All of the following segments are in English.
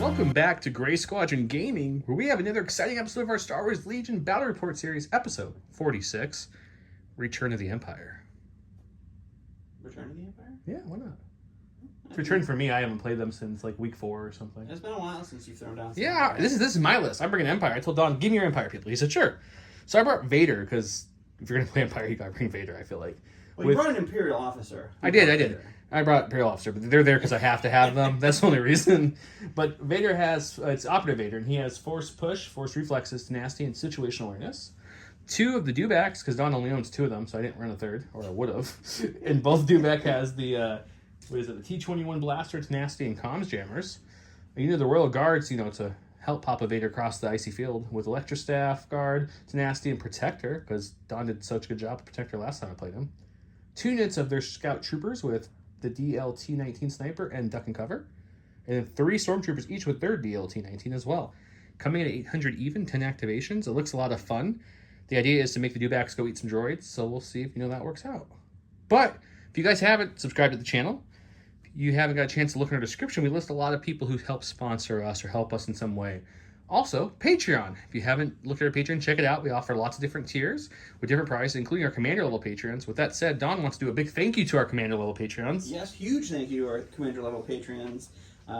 Welcome back to Gray Squadron Gaming, where we have another exciting episode of our Star Wars Legion Battle Report series, episode 46, Return of the Empire. Return of the Empire? Yeah, why not? It's Return for me. I haven't played them since like week 4 or something. It's been a while since you've thrown down. Yeah, this is my list. I'm bringing Empire. I told Don, give me your Empire people. He said, sure. So I brought Vader, because if you're going to play Empire, you got to bring Vader, I feel like. Well, you brought an Imperial officer. I did. I brought Imperial Officer, but they're there because I have to have them. That's the only reason. But Vader has, it's Operative Vader, and he has Force Push, Force Reflexes, Tenacity, and Situational Awareness. 2 of the Dewbacks, because Don only owns 2 of them, so I didn't run a third, or I would have. And both Dewback has the, the T-21 Blaster, Tenacity, and Comms Jammers. And the Royal Guards, to help Papa Vader cross the icy field with Electrostaff, Guard, Tenacity, and Protector, because Don did such a good job with Protector last time I played him. 2 units of their Scout Troopers with the DLT-19 Sniper and Duck and Cover. And then 3 Stormtroopers, each with their DLT-19 as well. Coming in at 800 even, 10 activations. It looks a lot of fun. The idea is to make the Dewbacks go eat some droids, so we'll see if that works out. But if you guys haven't subscribed to the channel, if you haven't got a chance to look in our description, we list a lot of people who help sponsor us or help us in some way. Also, Patreon. If you haven't looked at our Patreon, check it out. We offer lots of different tiers with different prices, including our Commander level Patreons. With that said, Don wants to do a big thank you to our Commander level Patreons. Yes, huge thank you to our Commander level Patreons.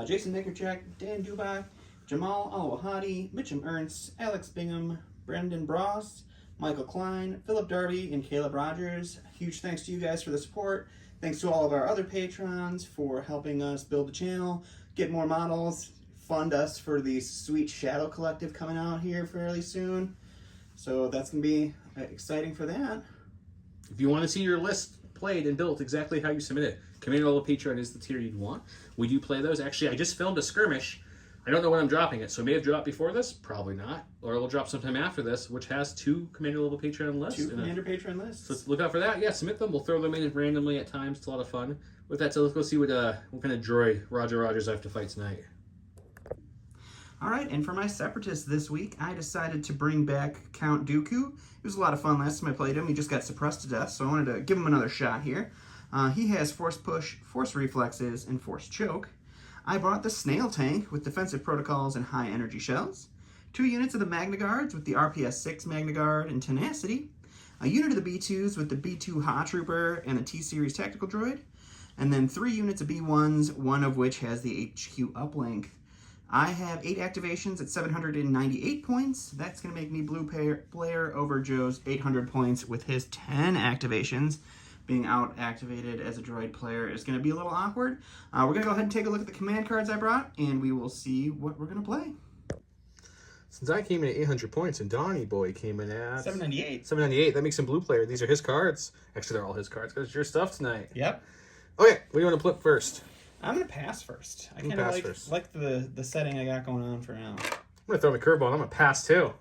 Jason Nickercheck, Dan Dewback, Jamal Al-Wahadi, Mitchum Ernst, Alex Bingham, Brendan Bross, Michael Klein, Philip Darby, and Caleb Rogers. Huge thanks to you guys for the support. Thanks to all of our other patrons for helping us build the channel, get more models, fund us for the sweet Shadow Collective coming out here fairly soon. So that's going to be exciting for that. If you want to see your list played and built exactly how you submit it, Commander level Patreon is the tier you'd want. We do play those. Actually, I just filmed a skirmish. I don't know when I'm dropping it, so it may have dropped before this, probably not. Or it will drop sometime after this, which has 2 Commander level Patreon lists. 2 Commander Patreon lists. So look out for that. Yeah, submit them. We'll throw them in randomly at times. It's a lot of fun. With that, so let's go see what kind of droid Roger Rogers I have to fight tonight. Alright, and for my Separatist this week, I decided to bring back Count Dooku. It was a lot of fun last time I played him. He just got suppressed to death, so I wanted to give him another shot here. He has Force Push, Force Reflexes, and Force Choke. I brought the Snail Tank with Defensive Protocols and High Energy Shells. 2 units of the Magnaguards with the RPS-6 Magnaguard and Tenacity. A unit of the B2s with the B2 Ha Trooper and the T-Series Tactical Droid. And then 3 units of B1s, one of which has the HQ uplink. I have 8 activations at 798 points. That's going to make me blue player over Joe's 800 points with his 10 activations. Being out-activated as a droid player is going to be a little awkward. We're going to go ahead and take a look at the command cards I brought, and we will see what we're going to play. Since I came in at 800 points and Donnie Boy came in at 798. 798, that makes him blue player. These are his cards. Actually, they're all his cards because it's your stuff tonight. Yep. Okay, what do you want to flip first? I'm going to pass first. I kind of like the setting I got going on for now. I'm going to throw my curveball and I'm going to pass too.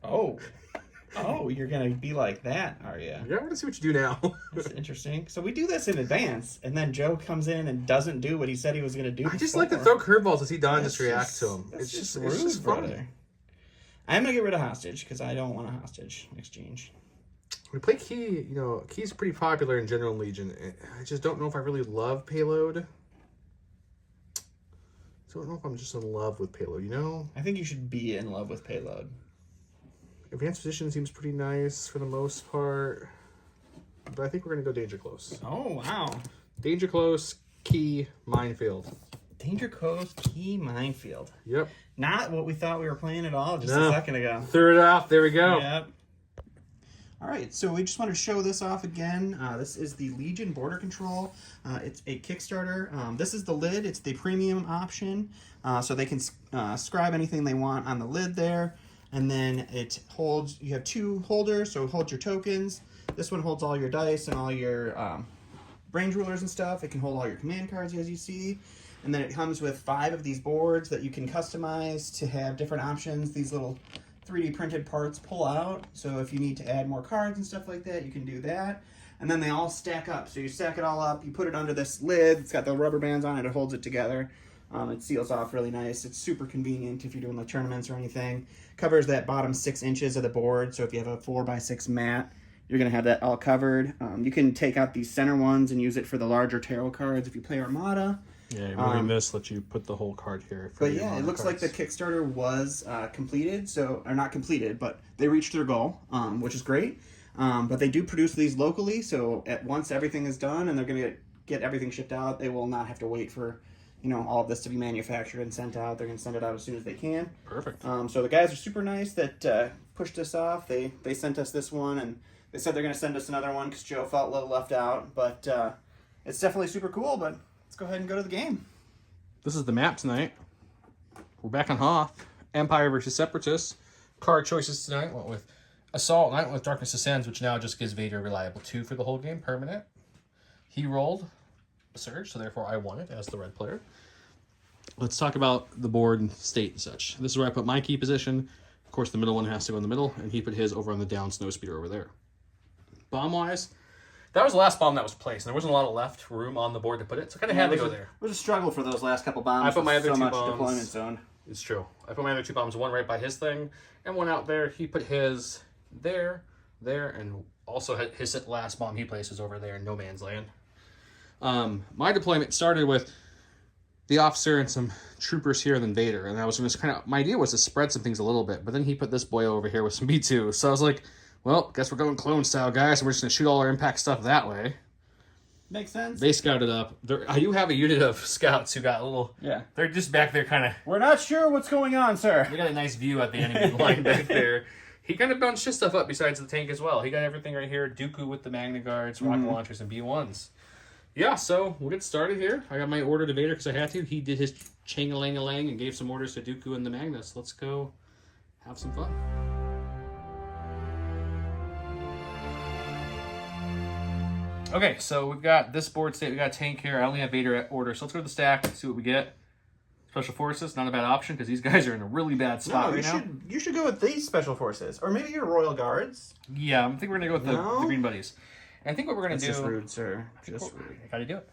Oh. Oh, you're going to be like that, are you? Yeah, I want to see what you do now. That's interesting. So we do this in advance, and then Joe comes in and doesn't do what he said he was going to do. I just like to throw curveballs to see Don just react to them. It's just fun. Brother. I'm going to get rid of hostage, because I don't want a hostage exchange. We play Key, Key's pretty popular in General Legion. I just don't know if I really love Payload. I don't know if I'm just in love with Payload, I think you should be in love with Payload. Advanced position seems pretty nice for the most part. But I think we're going to go Danger Close. Oh, wow. Danger Close, Key, Minefield. Danger Close, Key, Minefield. Yep. Not what we thought we were playing at all just a second ago. Threw it off. There we go. Yep. All right, so we just want to show this off again. This is the Legion Border Control. It's a Kickstarter. This is the lid. It's the premium option. So they can scribe anything they want on the lid there. And then it holds, you have 2 holders, so it holds your tokens. This one holds all your dice and all your range rulers and stuff. It can hold all your command cards, as you see. And then it comes with 5 of these boards that you can customize to have different options. These little 3D printed parts pull out. So if you need to add more cards and stuff like that, you can do that. And then they all stack up. So you stack it all up, you put it under this lid. It's got the rubber bands on it. It holds it together. It seals off really nice. It's super convenient if you're doing like tournaments or anything. Covers that bottom 6 inches of the board. So if you have a 4x6 mat, you're going to have that all covered. You can take out these center ones and use it for the larger tarot cards if you play Armada. Yeah, moving this lets you put the whole card here. But yeah, it looks like the Kickstarter was completed, or not completed, but they reached their goal, which is great. But they do produce these locally, so once everything is done and they're going to get everything shipped out, they will not have to wait for all of this to be manufactured and sent out. They're going to send it out as soon as they can. Perfect. So the guys are super nice that pushed us off. They sent us this one, and they said they're going to send us another one because Joe felt a little left out. But it's definitely super cool, but let's go ahead and go to the game. This is the map tonight. We're back on Hoth. Empire versus Separatist. Card choices tonight went with Assault, and I went with Darkness Ascends, which now just gives Vader a reliable 2 for the whole game, permanent. He rolled a Surge, so therefore I won it as the red player. Let's talk about the board and state and such. This is where I put my key position. Of course, the middle one has to go in the middle, and he put his over on the down snowspeeder over there. Bomb-wise, that was the last bomb that was placed, and there wasn't a lot of left room on the board to put it, so I kind of had to go there. It was a struggle for those last couple bombs. I put my other so two much bombs. Deployment zone. It's true. I put my other 2 bombs, one right by his thing, and one out there. He put his there, and also his last bomb he placed was over there in no man's land. My deployment started with the officer and some troopers here, then Vader, and I was just my idea was to spread some things a little bit, but then he put this boy over here with some B2, so I was like, well, guess we're going clone style, guys, and we're just going to shoot all our impact stuff that way. Makes sense. They scouted up. I do have a unit of scouts who got a little... Yeah. They're just back there kind of... We're not sure what's going on, sir. They got a nice view at the enemy line back there. He kind of bunched his stuff up besides the tank as well. He got everything right here. Dooku with the Magnaguards, rocket launchers, and B1s. Yeah, so we'll get started here. I got my order to Vader because I had to. He did his chang-a-lang-a-lang and gave some orders to Dooku and the Magnus. Let's go have some fun. Okay, so we've got this board state. We got a tank here. I only have Vader at order. So let's go to the stack, see what we get. Special Forces, not a bad option because these guys are in a really bad spot right now. You should go with these Special Forces. Or maybe your Royal Guards. Yeah, I think we're going to go with the Green Buddies. And I think what we're going to do... Just rude, sir. Just rude. I got to do it.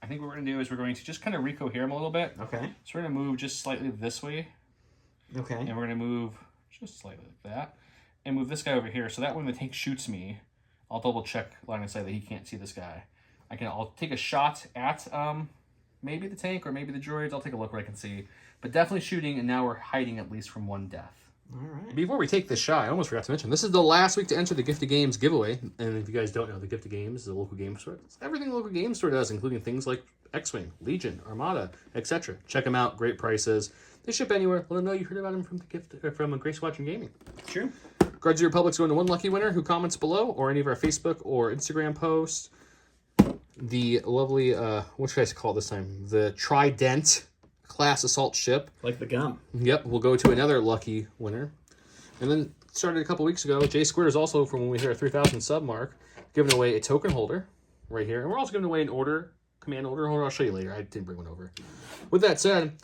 I think what we're going to do is we're going to just kind of recohere them a little bit. Okay. So we're going to move just slightly this way. Okay. And we're going to move just slightly like that. And move this guy over here. So that when the tank shoots me, I'll double check line of sight that he can't see this guy. I'll take a shot at maybe the tank or maybe the droids. I'll take a look where I can see. But definitely shooting, and now we're hiding at least from one death. All right. Before we take this shot, I almost forgot to mention, this is the last week to enter the Gift of Games giveaway. And if you guys don't know, the Gift of Games is a local game store. It's everything the local game store does, including things like X-Wing, Legion, Armada, etc. Check them out. Great prices. They ship anywhere. Let them know you heard about them from the gift from Grace Watching Gaming. True. Guards of the Republic's going to one lucky winner who comments below or any of our Facebook or Instagram posts. The lovely, what should I call it this time? The Trident class assault ship. Like the gum. Yep, we'll go to another lucky winner. And then started a couple weeks ago. J Squared is also, from when we hit our 3,000 sub mark, giving away a token holder right here. And we're also giving away an command order holder. I'll show you later. I didn't bring one over. With that said,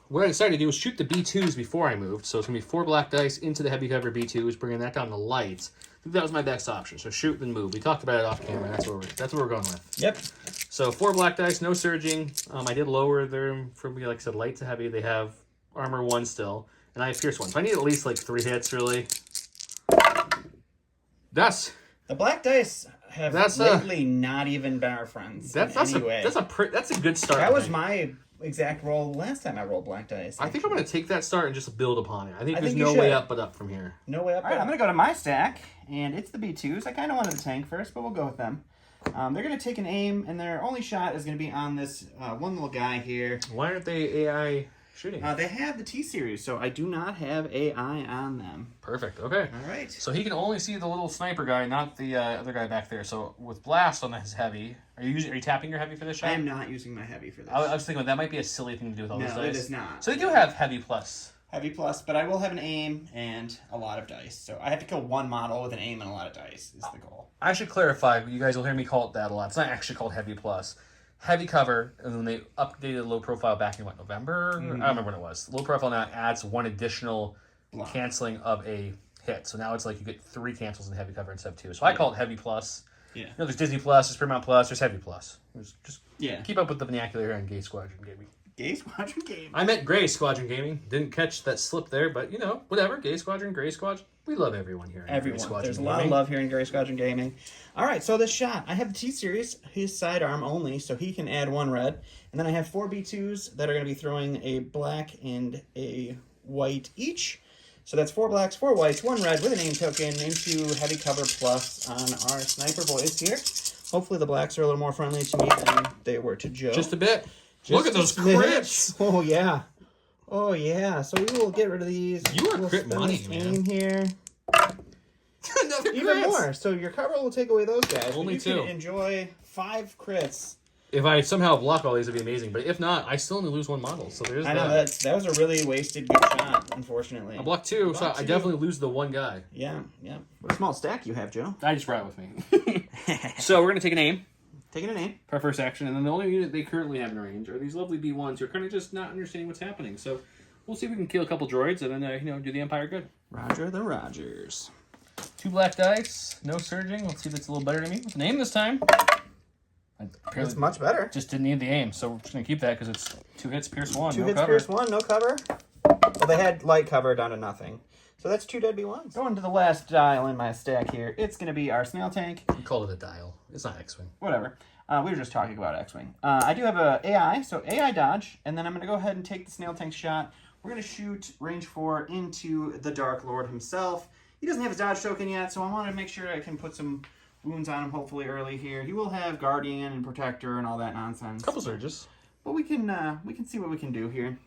what I decided to do was shoot the B2s before I moved. So it's going to be 4 black dice into the heavy cover B2s, bringing that down to light. I think that was my best option. So shoot then move. We talked about it off camera. That's what we're going with. Yep. So 4 black dice, no surging. I did lower them from, like I said, light to heavy. They have armor 1 still. And I have Pierce 1. So I need at least like 3 hits, really. The black dice have lately not even been our friends. That's a good start. That was my exact roll last time I rolled black dice. I think I'm going to take that start and just build upon it. I think there's no way up but up from here. No way up. All right, I'm going to go to my stack, and it's the B2s. I kind of wanted the tank first, but we'll go with them. They're going to take an aim, and their only shot is going to be on this one little guy here. Why aren't they AI shooting? They have the T-Series, so I do not have AI on them. Perfect. Okay. All right. So he can only see the little sniper guy, not the other guy back there. So with blast on his heavy, are you tapping your heavy for this shot? I am not using my heavy for this. I was thinking that might be a silly thing to do with all those dice. No, it is not. So they do have heavy plus. Heavy plus, but I will have an aim and a lot of dice. So I have to kill one model with an aim and a lot of dice is the goal. I should clarify. You guys will hear me call it that a lot. It's not actually called heavy plus. Heavy cover, and then they updated low profile back in November? I don't remember when it was. Low profile now adds 1 additional canceling of a hit. So now it's like you get 3 cancels in heavy cover instead of 2. So I call it heavy plus. Yeah. There's Disney plus, there's Paramount plus, there's heavy plus. Just keep up with the vernacular here in Gay Squadron Gaming. Gay Squadron Gaming. I meant Gray Squadron Gaming. Didn't catch that slip there, but you know, whatever. Gay Squadron, Gray Squadron. We love everyone here. Everyone. There's a lot of love here in Gray Squadron Gaming. All right, so this shot, I have the T-Series, his sidearm only, so he can add 1 red. And then I have 4 B2s that are going to be throwing a black and a white each. So that's 4 blacks, 4 whites, 1 red with a name token into heavy cover plus on our sniper boys here. Hopefully the blacks are a little more friendly to me than they were to Joe. Just a bit. Look at those crits. Oh, yeah. Oh, yeah. So we will get rid of these. You are crit money, man. Here. Another Even crits. more. So your cover will take away those guys. Only you 2. Can enjoy 5 crits. If I somehow block all these, it'd be amazing. But if not, I still only lose 1 model. So there's I know that was a really wasted good shot, unfortunately. I blocked 2, so I definitely lose the 1 guy. Yeah, yeah. What a small stack you have, Joe. I just brought it with me. So we're going to take a name. Taking a name. For our first action, and then the only unit they currently have in range are these lovely B1s who are kind of just not understanding what's happening. So we'll see if we can kill a couple droids and then, do the Empire good. Roger the Rogers. 2 black dice, no surging. Let's see if it's a little better to me. With an aim this time. It's much better. Just didn't need the aim, so we're just going to keep that because it's 2 hits, pierce 1, 2 no hits, cover. pierce 1, no cover. Well, they had light cover down to nothing. So that's 2 dead B1s. Going to the last dial in my stack here. It's going to be our Snail Tank. We called it a dial. It's not X-Wing. Whatever. We were just talking about X-Wing. I do have a AI, so AI dodge, and then I'm going to go ahead and take the Snail Tank shot. We're going to shoot range 4 into the Dark Lord himself. He doesn't have his dodge token yet, so I want to make sure I can put some wounds on him hopefully early here. He will have Guardian and Protector and all that nonsense. Couple surges. But we can see what we can do here. And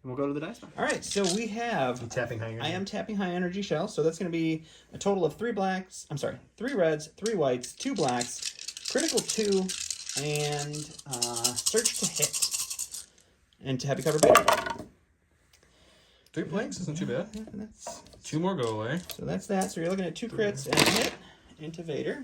we'll go to the dice box. All right, so we have... You tapping high energy? I am tapping high energy shell, so that's going to be a total of 3 blacks. I'm sorry, 3 reds, 3 whites, 2 blacks, critical 2, and search to hit. And to heavy cover Vader. 3 blanks isn't too bad. Yeah, that's, 2 more go away. so that's that. So you're looking at 2 crits and a hit into Vader.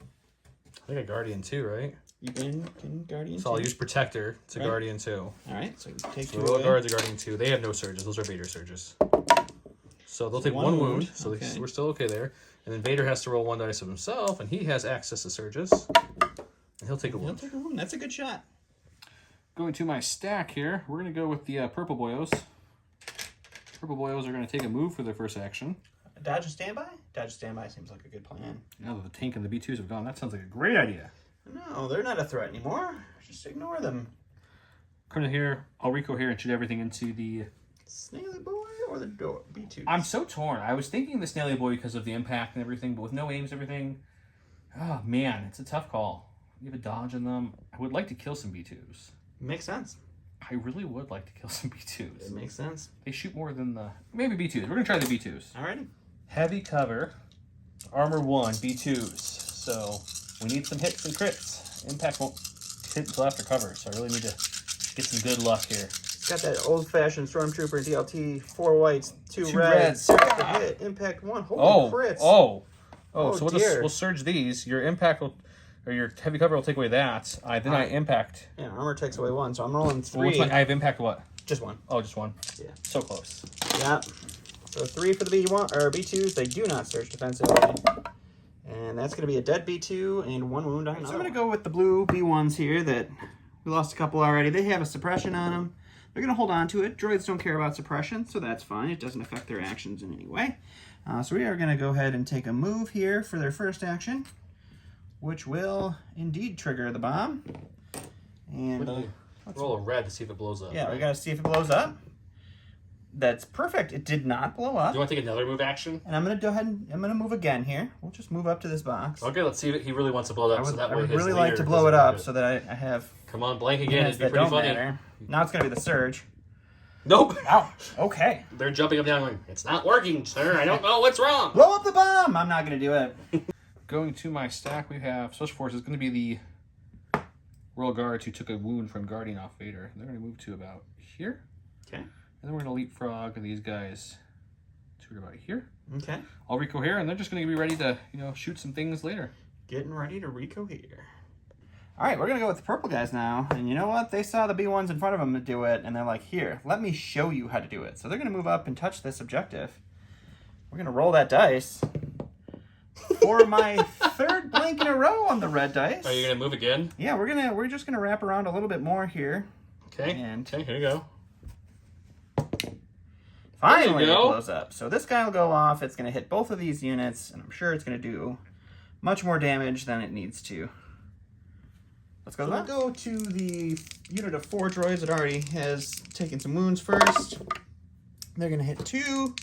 I think a Guardian 2, right? You can Guardian So 2. I'll use Protector to Right. Guardian 2. All right, so take So 2 Royal away. Guards are Guardian 2. They have no surges. Those are Vader surges. So they'll take 1 wound. So Okay. we're still okay there. And then Vader has to roll 1 dice of himself, and he has access to surges. And he'll take a He'll wound. take a wound. That's a good shot. Going to my stack here, we're going to go with the Purple Boyos. Purple Boyos are going to take a move for their first action. Dodge and standby? Dodge and standby seems like a good plan. Now that the tank and the B2s have gone, that sounds like a great idea. No, they're not a threat anymore. Just ignore them. Come here, I'll Rico here and shoot everything into the... Snaily boy or the door B2? I'm so torn. I was thinking the Snaily Boy because of the impact and everything, but with no aims and everything, oh man, it's a tough call. You have a dodge in them. I would like to kill some B2s. Makes sense. I really would like to kill some B2s. It makes sense. They shoot more than the... Maybe B2s. We're going to try the B2s. Alrighty. Heavy cover. Armor 1, B2s. So we need some hits and crits. Impact won't hit until after cover, so I really need to get some good luck here. Got that old-fashioned Stormtrooper DLT. 4 whites, 2 2 reds. reds. Yeah. Hit. Impact 1. Holy crits. Oh, Oh, so we'll surge these. Your impact will... Or your heavy cover will take away that. Then I impact. Yeah, armor takes away 1, so I'm rolling 3. Well, what's I have impact what? Just 1. Oh, just 1. Yeah. So close. Yeah. So 3 for the B1 or B2s. They do not search defensively. And that's going to be a dead B2 and 1 wound on another. So I'm going to go with the blue B1s here that we lost a couple already. They have a suppression on them. They're going to hold on to it. Droids don't care about suppression, so that's fine. It doesn't affect their actions in any way. So we are going to go ahead and take a move here for their first action, which will indeed trigger the bomb. And roll a red to see if it blows up. yeah, right? we got to see if it blows up. That's perfect. It did not blow up. Do you want to take another move action? And I'm going to go ahead and I'm going to move again here. We'll just move up to this box. Okay, let's see if he really wants to blow it up. I would really like to blow it up so that I have Come on, blank again. units It'd be that pretty don't funny. matter. Now it's going to be the surge. Nope. Ow. Okay. They're jumping up and down going, it's not working, sir. I don't know what's wrong. Blow up the bomb! I'm not going to do it. Going to my stack, we have Special Forces. It's going to be the Royal Guards who took a wound from Guardian off Vader. They're going to move to about here. Okay. And then we're going to leapfrog these guys to about here. Okay. I'll recohere, and they're just going to be ready to, shoot some things later. Getting ready to recohere. All right, we're going to go with the purple guys now. And you know what? They saw the B1s in front of them do it, and they're like, here, let me show you how to do it. So they're going to move up and touch this objective. We're going to roll that dice. for my third blank in a row on the red dice. Are you gonna move again? Yeah, we're just gonna wrap around a little bit more here. Okay. And okay, here you go. Finally, it blows up. So this guy will go off. It's gonna hit both of these units, and I'm sure it's gonna do much more damage than it needs to. Let's go. We'll go to the unit of 4 droids that already has taken some wounds first. They're gonna hit 2.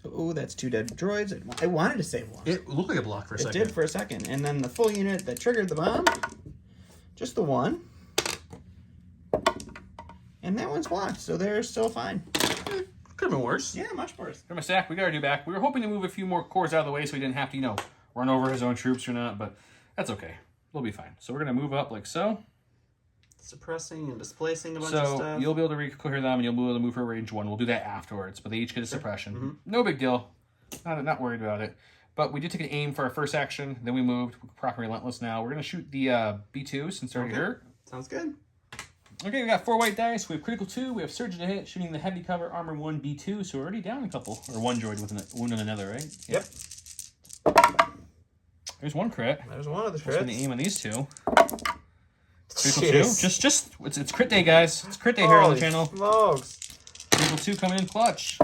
Oh, that's 2 dead droids. I wanted to save 1. It looked like a block for a second. It did for a second. And then the full unit that triggered the bomb, just the 1. And that one's blocked, so they're still fine. Could have been worse. Yeah, much worse. From a stack, we got our Dewback. We were hoping to move a few more cores out of the way so he didn't have to, you know, run over his own troops or not, but that's okay. We'll be fine. So we're going to move up like so. Suppressing and displacing a bunch of So stuff. you'll be able to recohere them and you'll be able to move for range 1. We'll do that afterwards, but they each get a suppression. No big deal. Not worried about it. But we did take an aim for our first action. Then we moved. We're proc relentless now. We're going to shoot the B2 since they're already hurt. Sounds good. Okay, we got 4 white dice. We have critical 2. We have surge to hit, shooting the heavy cover armor 1 B2. So we're already down a couple, or 1 droid with a wound on another, right? Yep. There's 1 crit. There's one of the Just crits. gonna aim on these 2. Critical 2. It's crit day, guys. It's crit day here on the channel. Smokes. Critical 2 coming in clutch.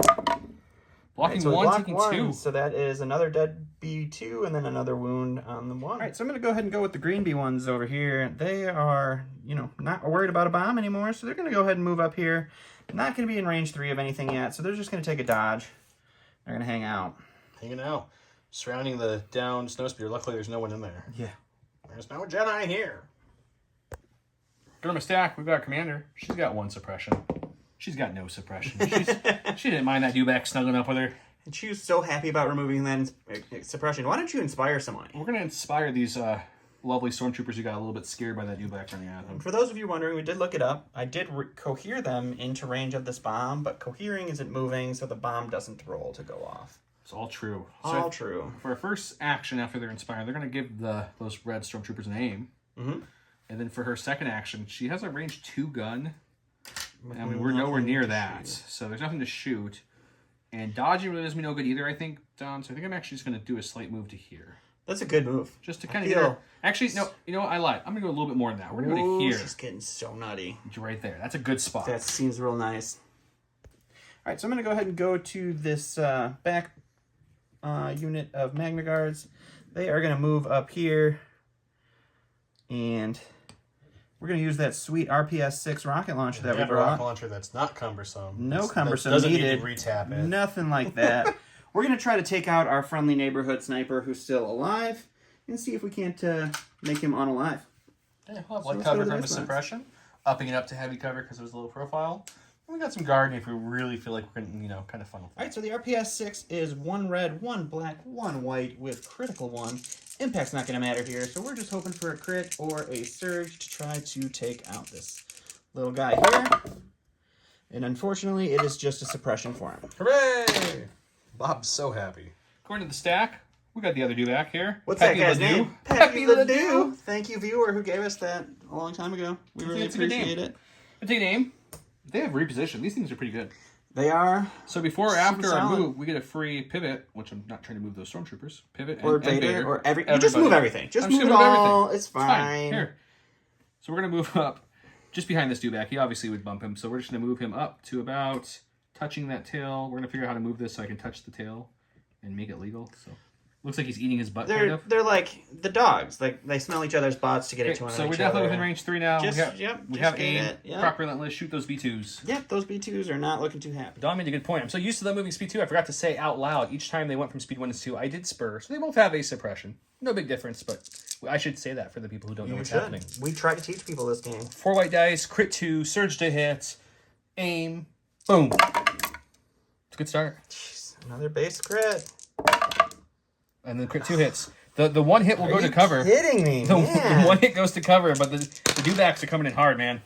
Blocking Right, so 1, block taking 1, 2. So that is another dead B2 and then another wound on the 1. All right, so I'm going to go ahead and go with the green B1s over here. They are, you know, not worried about a bomb anymore, so they're going to go ahead and move up here. Not going to be in range 3 of anything yet, so they're just going to take a dodge. They're going to hang out. Hanging out. Surrounding the downed snowspeeder. Luckily, there's no one in there. Yeah. There's no Jedi here. Go to my stack. We've got our commander. She's got 1 suppression. She's got no suppression. She didn't mind that Dewback snuggling up with her. And she was so happy about removing that suppression. Why don't you inspire someone? We're going to inspire these lovely stormtroopers who got a little bit scared by that Dewback running at them. For those of you wondering, we did look it up. I did cohere them into range of this bomb, but cohering isn't moving, so the bomb doesn't roll to go off. It's all true. All true. For our first action after they're inspired, they're going to give those red stormtroopers an aim. Mm-hmm. And then for her second action, she has a range 2 gun. I mean, we're nowhere near that. So there's nothing to shoot. And dodging really does me no good either, I think, Don. So I think I'm actually just going to do a slight move to here. That's a good move. Just to kind of get her. Actually, no, you know what? I lied. I'm going to go a little bit more than that. We're going to go to here. She's getting so nutty. Right there. That's a good spot. That seems real nice. All right, so I'm going to go ahead and go to this back unit of Magnaguards. They are going to move up here. And we're going to use that sweet RPS-6 rocket launcher that we brought. rocket launcher that's not cumbersome. No cumbersome doesn't needed. Need to retap it. Nothing like that. We're going to try to take out our friendly neighborhood sniper who's still alive and see if we can't make him unalive. Yeah, we'll have light cover from the suppression. Upping it up to heavy cover because it was a low profile. And we got some guarding if we really feel like we're going to, kind of funnel. All right, so the RPS-6 is 1 red, 1 black, 1 white with critical 1. Impact's not going to matter here, so we're just hoping for a crit or a surge to try to take out this little guy here. And unfortunately, it is just a suppression for him. Hooray! Bob's so happy. According to the stack, we got the other Dewback here. What's Peppy that guy's Ledoux. name? Peppy Ledoux. Thank you, viewer, who gave us that a long time ago. We really appreciate it. I take a name. They have repositioned. These things are pretty good. They are. So before or after our move, we get a free pivot, which I'm not trying to move those stormtroopers. Pivot or and Vader, Vader. or every. You just move everything. Just move it move all. everything. It's fine. Here. So we're going to move up just behind this Dewback. He obviously would bump him. So we're just going to move him up to about touching that tail. We're going to figure out how to move this so I can touch the tail and make it legal. So looks like he's eating his butt, kind of. They're like the dogs. Like they smell each other's butts to get it to one So we're each definitely other. within range 3 now. We have aim. Prop relentless. Shoot those B2s. Yep, those B2s are not looking too happy. Don made a good point. I'm so used to them moving speed 2. I forgot to say out loud each time they went from speed 1 to 2. I did spur, so they both have a suppression. No big difference, but I should say that for the people who don't know what's happening. We try to teach people this game. 4 white dice, crit 2, surge to hit, aim, boom. It's a good start. Jeez, another base crit. And then crit 2 hits. The one hit will go to cover. Are you kidding me? The one hit goes to cover, but the Dewbacks are coming in hard, man.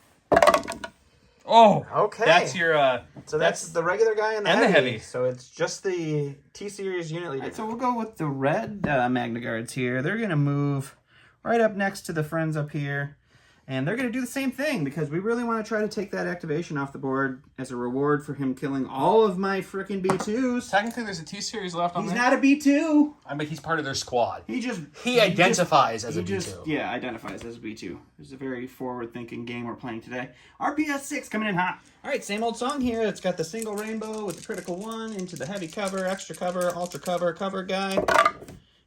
Oh, okay. That's your. So that's the regular guy and the heavy. So it's just the T-Series unit leader. Right, so we'll go with the red Magnaguards here. They're going to move right up next to the friends up here. And they're going to do the same thing because we really want to try to take that activation off the board as a reward for him killing all of my frickin' B2s. Technically, there's a T-Series left on He's there. not a B2. I mean, he's part of their squad. He identifies as a B2. Yeah, identifies as a B2. This is a very forward-thinking game we're playing today. RPS 6 coming in hot. All right, same old song here. It's got the single rainbow with the critical 1 into the heavy cover, extra cover, ultra cover guy.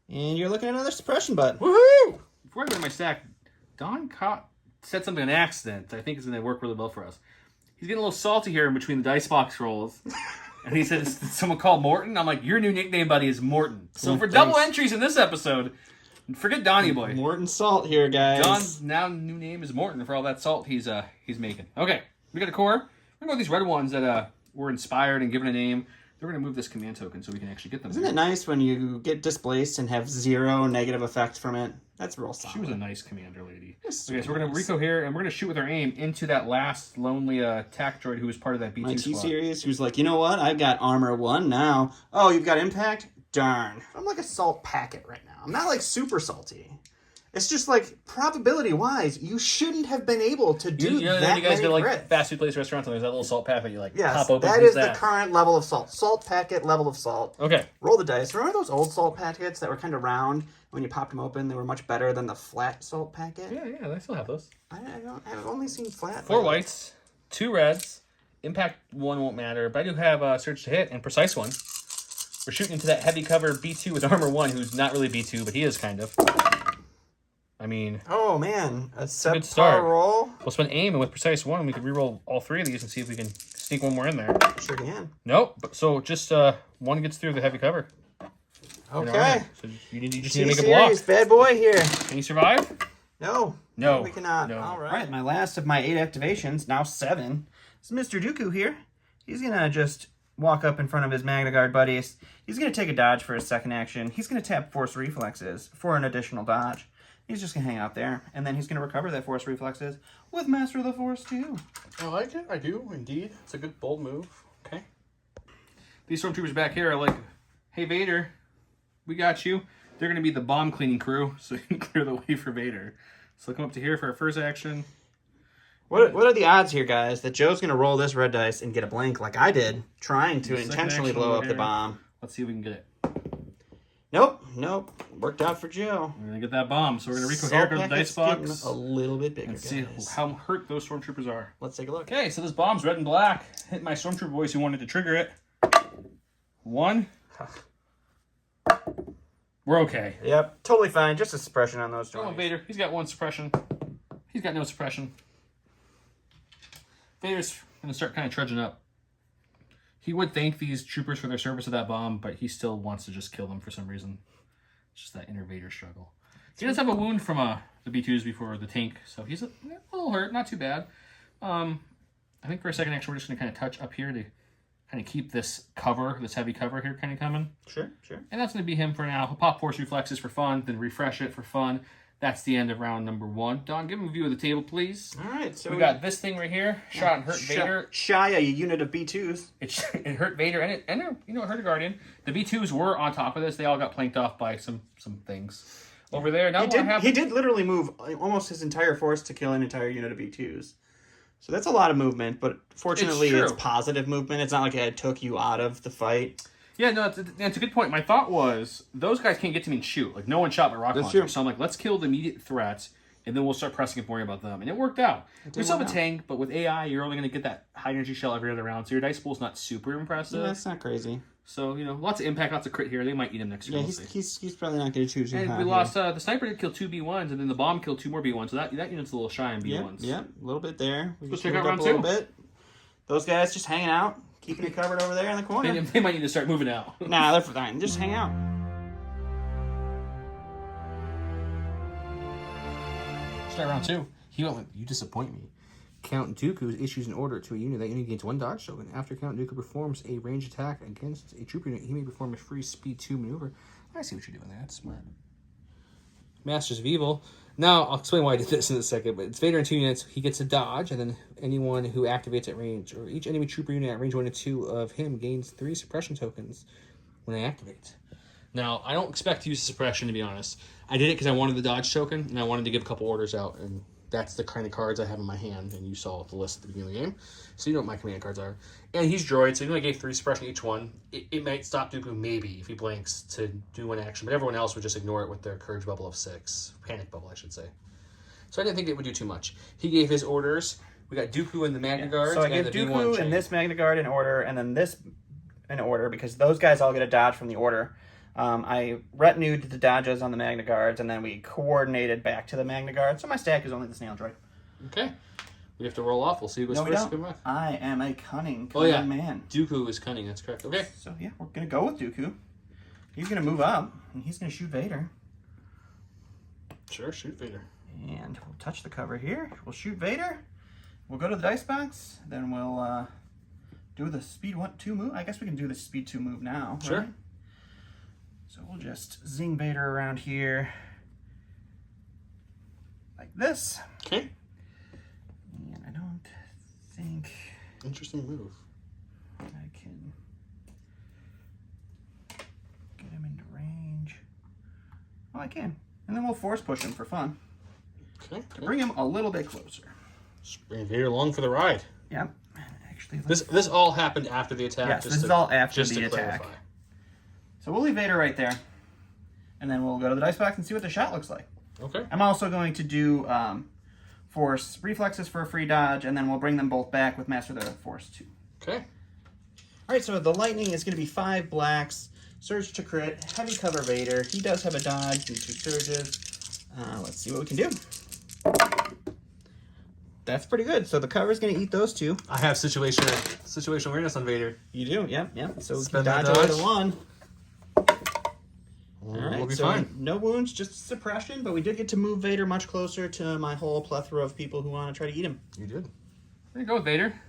And you're looking at another suppression button. Woohoo! Before I go to my stack, Don said something on accident that I think is going to work really well for us. He's getting a little salty here in between the dice box rolls. And he said, did someone call Morton? I'm like, your new nickname, buddy, is Morton. So for double entries in this episode, forget Donnie Boy. Morton Salt here, guys. Don's now new name is Morton for all that salt he's making. Okay, we got a core. We're going to go with these red ones that were inspired and given a name. They're going to move this command token so we can actually get them. Isn't it nice when you get displaced and have 0 negative effect from it? That's real solid. She was a nice commander lady. Okay, so nice. we're going to Rico here, and we're going to shoot with our aim into that last lonely attack droid who was part of that B2 My squad. T-Series, who's like, you know what? I've got armor 1 now. Oh, you've got impact? Darn. I'm like a salt packet right now. I'm not like super salty. It's just like, probability-wise, you shouldn't have been able to do you know, that you guys many go like crits. fast food place restaurants and there's that little salt packet you like Yes, pop open. that who's is the current level of salt. Salt packet level of salt. Okay. Roll the dice. Remember those old salt packets that were kind of round? When you popped them open, they were much better than the flat salt packet? Yeah, I still have those. I've only seen flat. 4 whites, 2 reds. Impact 1 won't matter, but I do have Surge to Hit and Precise 1. We're shooting into that heavy cover B2 with armor 1, who's not really B2, but he is kind of. I mean... Oh, man. A good start. roll? We'll spend aim, and with Precise 1, we could reroll all 3 of these and see if we can sneak one more in there. Sure can. Nope, but so just 1 gets through the heavy cover. Okay. So you just need to make a block. Bad boy here. Can you survive? No. No. We cannot. No. All right. My last of my 8 activations, now 7, is Mr. Dooku here. He's going to just walk up in front of his Magnaguard buddies. He's going to take a dodge for his second action. He's going to tap Force Reflexes for an additional dodge. He's just going to hang out there, and then he's going to recover that Force Reflexes with Master of the Force, too. I like it. I do, indeed. It's a good, bold move. Okay. These stormtroopers back here are like, hey, Vader, we got you. They're going to be the bomb cleaning crew, so you can clear the way for Vader. So come up to here for our first action. What are the odds here, guys, that Joe's going to roll this red dice and get a blank like I did, trying to intentionally blow up the bomb? Let's see if we can get it. Nope. Worked out for Joe. We're going to get that bomb. So we're going to Rico here, go to the dice box. A little bit bigger, and see guys. how hurt those stormtroopers are. Let's take a look. Okay, so this bomb's red and black. Hit my stormtrooper boys who wanted to trigger it. 1. We're okay. Yep, totally fine. Just a suppression on those Oh, joints. Vader. He's got 1 suppression. He's got no suppression. Vader's going to start kind of trudging up. He would thank these troopers for their service of that bomb, but he still wants to just kill them for some reason. It's just that inner Vader struggle. He does have a wound from the B2s before the tank, so he's a little hurt. Not too bad. I think for a second, actually, we're just going to kind of touch up here to kind of keep this cover, this heavy cover here kind of coming. Sure. And that's going to be him for now. He'll pop Force Reflexes for fun, then refresh it for fun. That's the end of round number 1. Don, give him a view of the table, please. All right, so we got this thing right here. Shot and hurt Vader. Shy a unit of B2s. It hurt Vader, and it hurt a Guardian. The B2s were on top of this. They all got planked off by some things. Over there, now he did literally move almost his entire force to kill an entire unit of B2s. So that's a lot of movement, but fortunately it's positive movement. It's not like it took you out of the fight. Yeah, no, it's a good point. My thought was, those guys can't get to me and shoot. Like, no one shot my rocket launcher. So I'm like, let's kill the immediate threats, and then we'll start pressing and worrying about them. And it worked out. We still have a tank, but with AI, you're only going to get that high-energy shell every other round, so your dice pool's not super impressive. Yeah, that's not crazy. So, lots of impact, lots of crit here. They might eat him next turn. Yeah, he's probably not going to choose. And we lost, the sniper did kill 2 B1s, and then the bomb killed 2 more B1s, so that unit's a little shy on B1s. Yeah, a little bit there. Let's check out round 2. Those guys just hanging out. Keeping it covered over there in the corner. They might need to start moving out. Nah, they're fine. Just hang out. Start round 2. He went with, you disappoint me. Count Dooku issues an order to a unit. That unit gains 1 dodge token. After Count Dooku performs a ranged attack against a trooper unit, he may perform a free speed 2 maneuver. I see what you're doing there. That's smart. Masters of Evil. Now, I'll explain why I did this in a second, but it's Vader in 2 units. He gets a dodge, and then anyone who activates at range, or each enemy trooper unit at range 1 and 2 of him gains 3 suppression tokens when they activate. Now, I don't expect to use suppression, to be honest. I did it because I wanted the dodge token, and I wanted to give a couple orders out, and That's the kind of cards I have in my hand, and you saw the list at the beginning of the game. So you know what my command cards are. And he's droid, so even though I gave 3 suppression each one, it might stop Dooku maybe if he blinks to do one action, but everyone else would just ignore it with their courage bubble of 6. Panic bubble, I should say. So I didn't think it would do too much. He gave his orders. We got Dooku and the Magnaguard. So I gave Dooku and this Magnaguard in order, and then this in order, because those guys all get a dodge from the order. I retinued the dodges on the Magnaguards, and then we coordinated back to the Magnaguard. So my stack is only the Snail droid. Okay. We have to roll off. We'll see who goes first. I am a cunning man. Dooku is cunning. That's correct. Okay. So yeah, we're going to go with Dooku. He's going to move up, and he's going to shoot Vader. Sure, shoot Vader. And we'll touch the cover here. We'll shoot Vader. We'll go to the dice box. Then we'll do the speed 2 move. I guess we can do the speed 2 move now. Sure. Right? So we'll just zing Vader around here like this. Okay. And I don't think... Interesting move. I can get him into range. Oh, I can. And then we'll force push him for fun. Okay. To bring him a little bit closer. Just bring Vader along for the ride. Yep. Actually, this all happened after the attack. Yes, this is all after the attack. Clarify. So we'll leave Vader right there. And then we'll go to the dice box and see what the shot looks like. Okay. I'm also going to do Force Reflexes for a free dodge, and then we'll bring them both back with Master the Force 2. Okay. All right, so the lightning is going to be 5 blacks, surge to crit, heavy cover Vader. He does have a dodge and 2 surges. Let's see what we can do. That's pretty good. So the cover's going to eat those 2. I have situational awareness on Vader. You do? Yep. So we Spend can that dodge dodge. either one. All right, we'll be so fine. no wounds, just suppression, but we did get to move Vader much closer to my whole plethora of people who want to try to eat him. You did. There you go, Vader.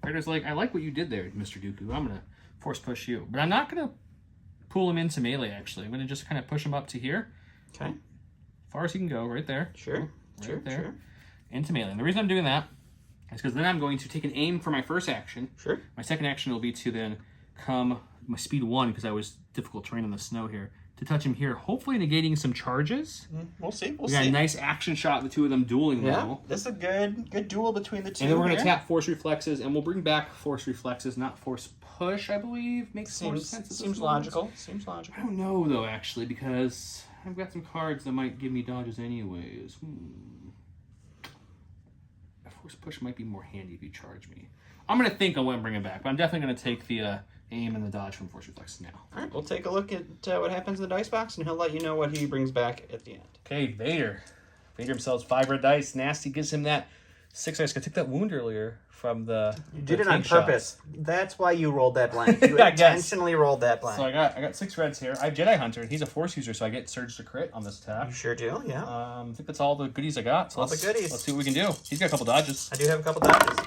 Vader's like, I like what you did there, Mr. Dooku. I'm going to force push you. But I'm not going to pull him into melee, actually. I'm going to just kind of push him up to here. Okay. As far as he can go, right there. Sure. Right there. Into melee. And the reason I'm doing that is because then I'm going to take an aim for my first action. Sure. My second action will be to then come my speed 1, because I was difficult terrain in the snow here, to touch him here, hopefully negating some charges. We'll see. We got a nice action shot, the two of them dueling now. This is a good duel between the two. And then we're going to tap Force Reflexes, and we'll bring back Force Reflexes, not Force Push, I believe. Makes more sense. Seems logical. Seems I logical. don't know, though, actually, because I've got some cards that might give me dodges anyways. A Force Push might be more handy if you charge me. I'm going to think on what I'm bringing back, but I'm definitely going to take the aim and the dodge from Force Reflexes now. All right, we'll take a look at what happens in the dice box, and he'll let you know what he brings back at the end. Okay, Vader. Vader himself, 5 red dice. Nasty gives him that 6 dice. I took that wound earlier from the You did it on tank shot. purpose. That's why you rolled that blank. You I guess. intentionally rolled that blank. So I got 6 reds here. I have Jedi Hunter. He's a Force user, so I get Surge to crit on this attack. You sure do, yeah. I think that's all the goodies I got. So All the goodies. Let's see what we can do. He's got a couple dodges. I do have a couple dodges.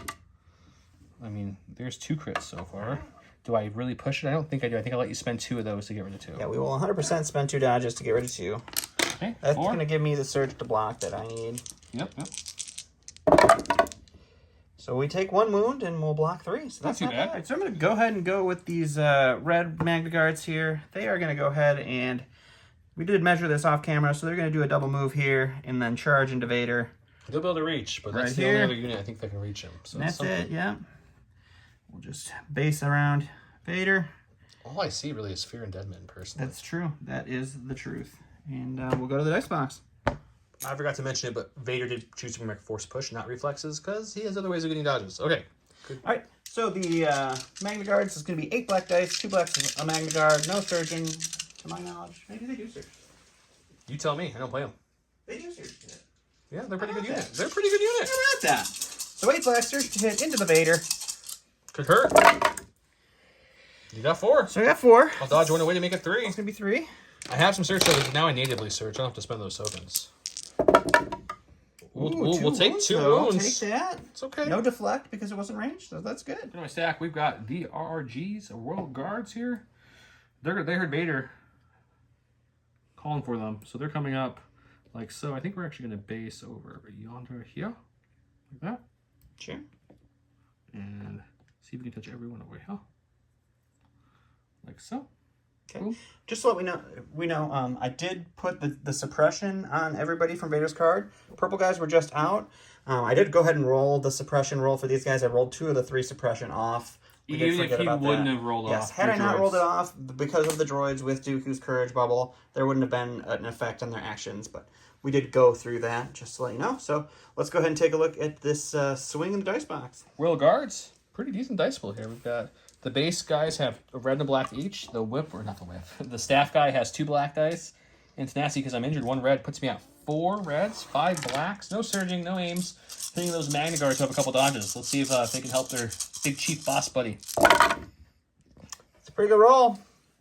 I mean, there's 2 crits so far. Do I really push it? I don't think I do. I think I'll let you spend 2 of those to get rid of 2. Yeah, we will 100% spend 2 dodges to get rid of 2. Okay, That's 4. going to give me the surge to block that I need. Yep. So we take 1 wound and we'll block 3. So that's Not too bad. bad. So I'm going to go ahead and go with these red Magnaguards here. They are going to go ahead and we did measure this off camera, so they're going to do a double move here and then charge into Vader. They'll be able to reach, but that's Right the here. only other unit I think that can reach him. So And that's it, yeah. We'll just base around Vader. All I see really is Fear and Deadman, personally. That's true. That is the truth. And we'll go to the dice box. I forgot to mention it, but Vader did choose to bring back Force Push, not Reflexes, because he has other ways of getting dodges. Okay. Good. All right, so the Magnaguards is going to be 8 black dice, 2 blacks, a Magnaguard, no surging, to my knowledge. Maybe they do surge. You tell me. I don't play them. They do surge. Yeah, they're pretty good about unit. that? They're a pretty good unit. How about that? So 8 black surge to hit into the Vader. Could hurt. You got 4. So I got 4. I'll dodge 1 away to make it 3. It's going to be 3. I have some search tokens. Now I natively search. I don't have to spend those tokens. We'll take 2 wounds. Take that. It's okay. No deflect because it wasn't ranged, so that's good. In my stack, we've got the RRGs, Royal Guards here. They heard Vader calling for them, so they're coming up like so. I think we're actually going to base over yonder here, like that. Sure. And see if we can touch everyone over here, like so. Okay. Cool. Just so that we know, I did put the suppression on everybody from Vader's card. Purple guys were just out. I did go ahead and roll the suppression roll for these guys. I rolled 2 of the 3 suppression off. Even if he wouldn't have rolled off. Yes, had I not rolled it off, because of the droids with Dooku's Courage Bubble, there wouldn't have been an effect on their actions, but we did go through that, just to let you know. So let's go ahead and take a look at this swing in the dice box. Royal Guards, pretty decent dice pool here. We've got the base guys have a red and a black each. The whip, or not the whip, the staff guy has 2 black dice. And it's nasty because I'm injured. 1 red puts me at 4 reds, 5 blacks. No surging, no aims. Hitting those Magnaguards who have a couple dodges. Let's see if they can help their big chief boss buddy. It's a pretty good roll.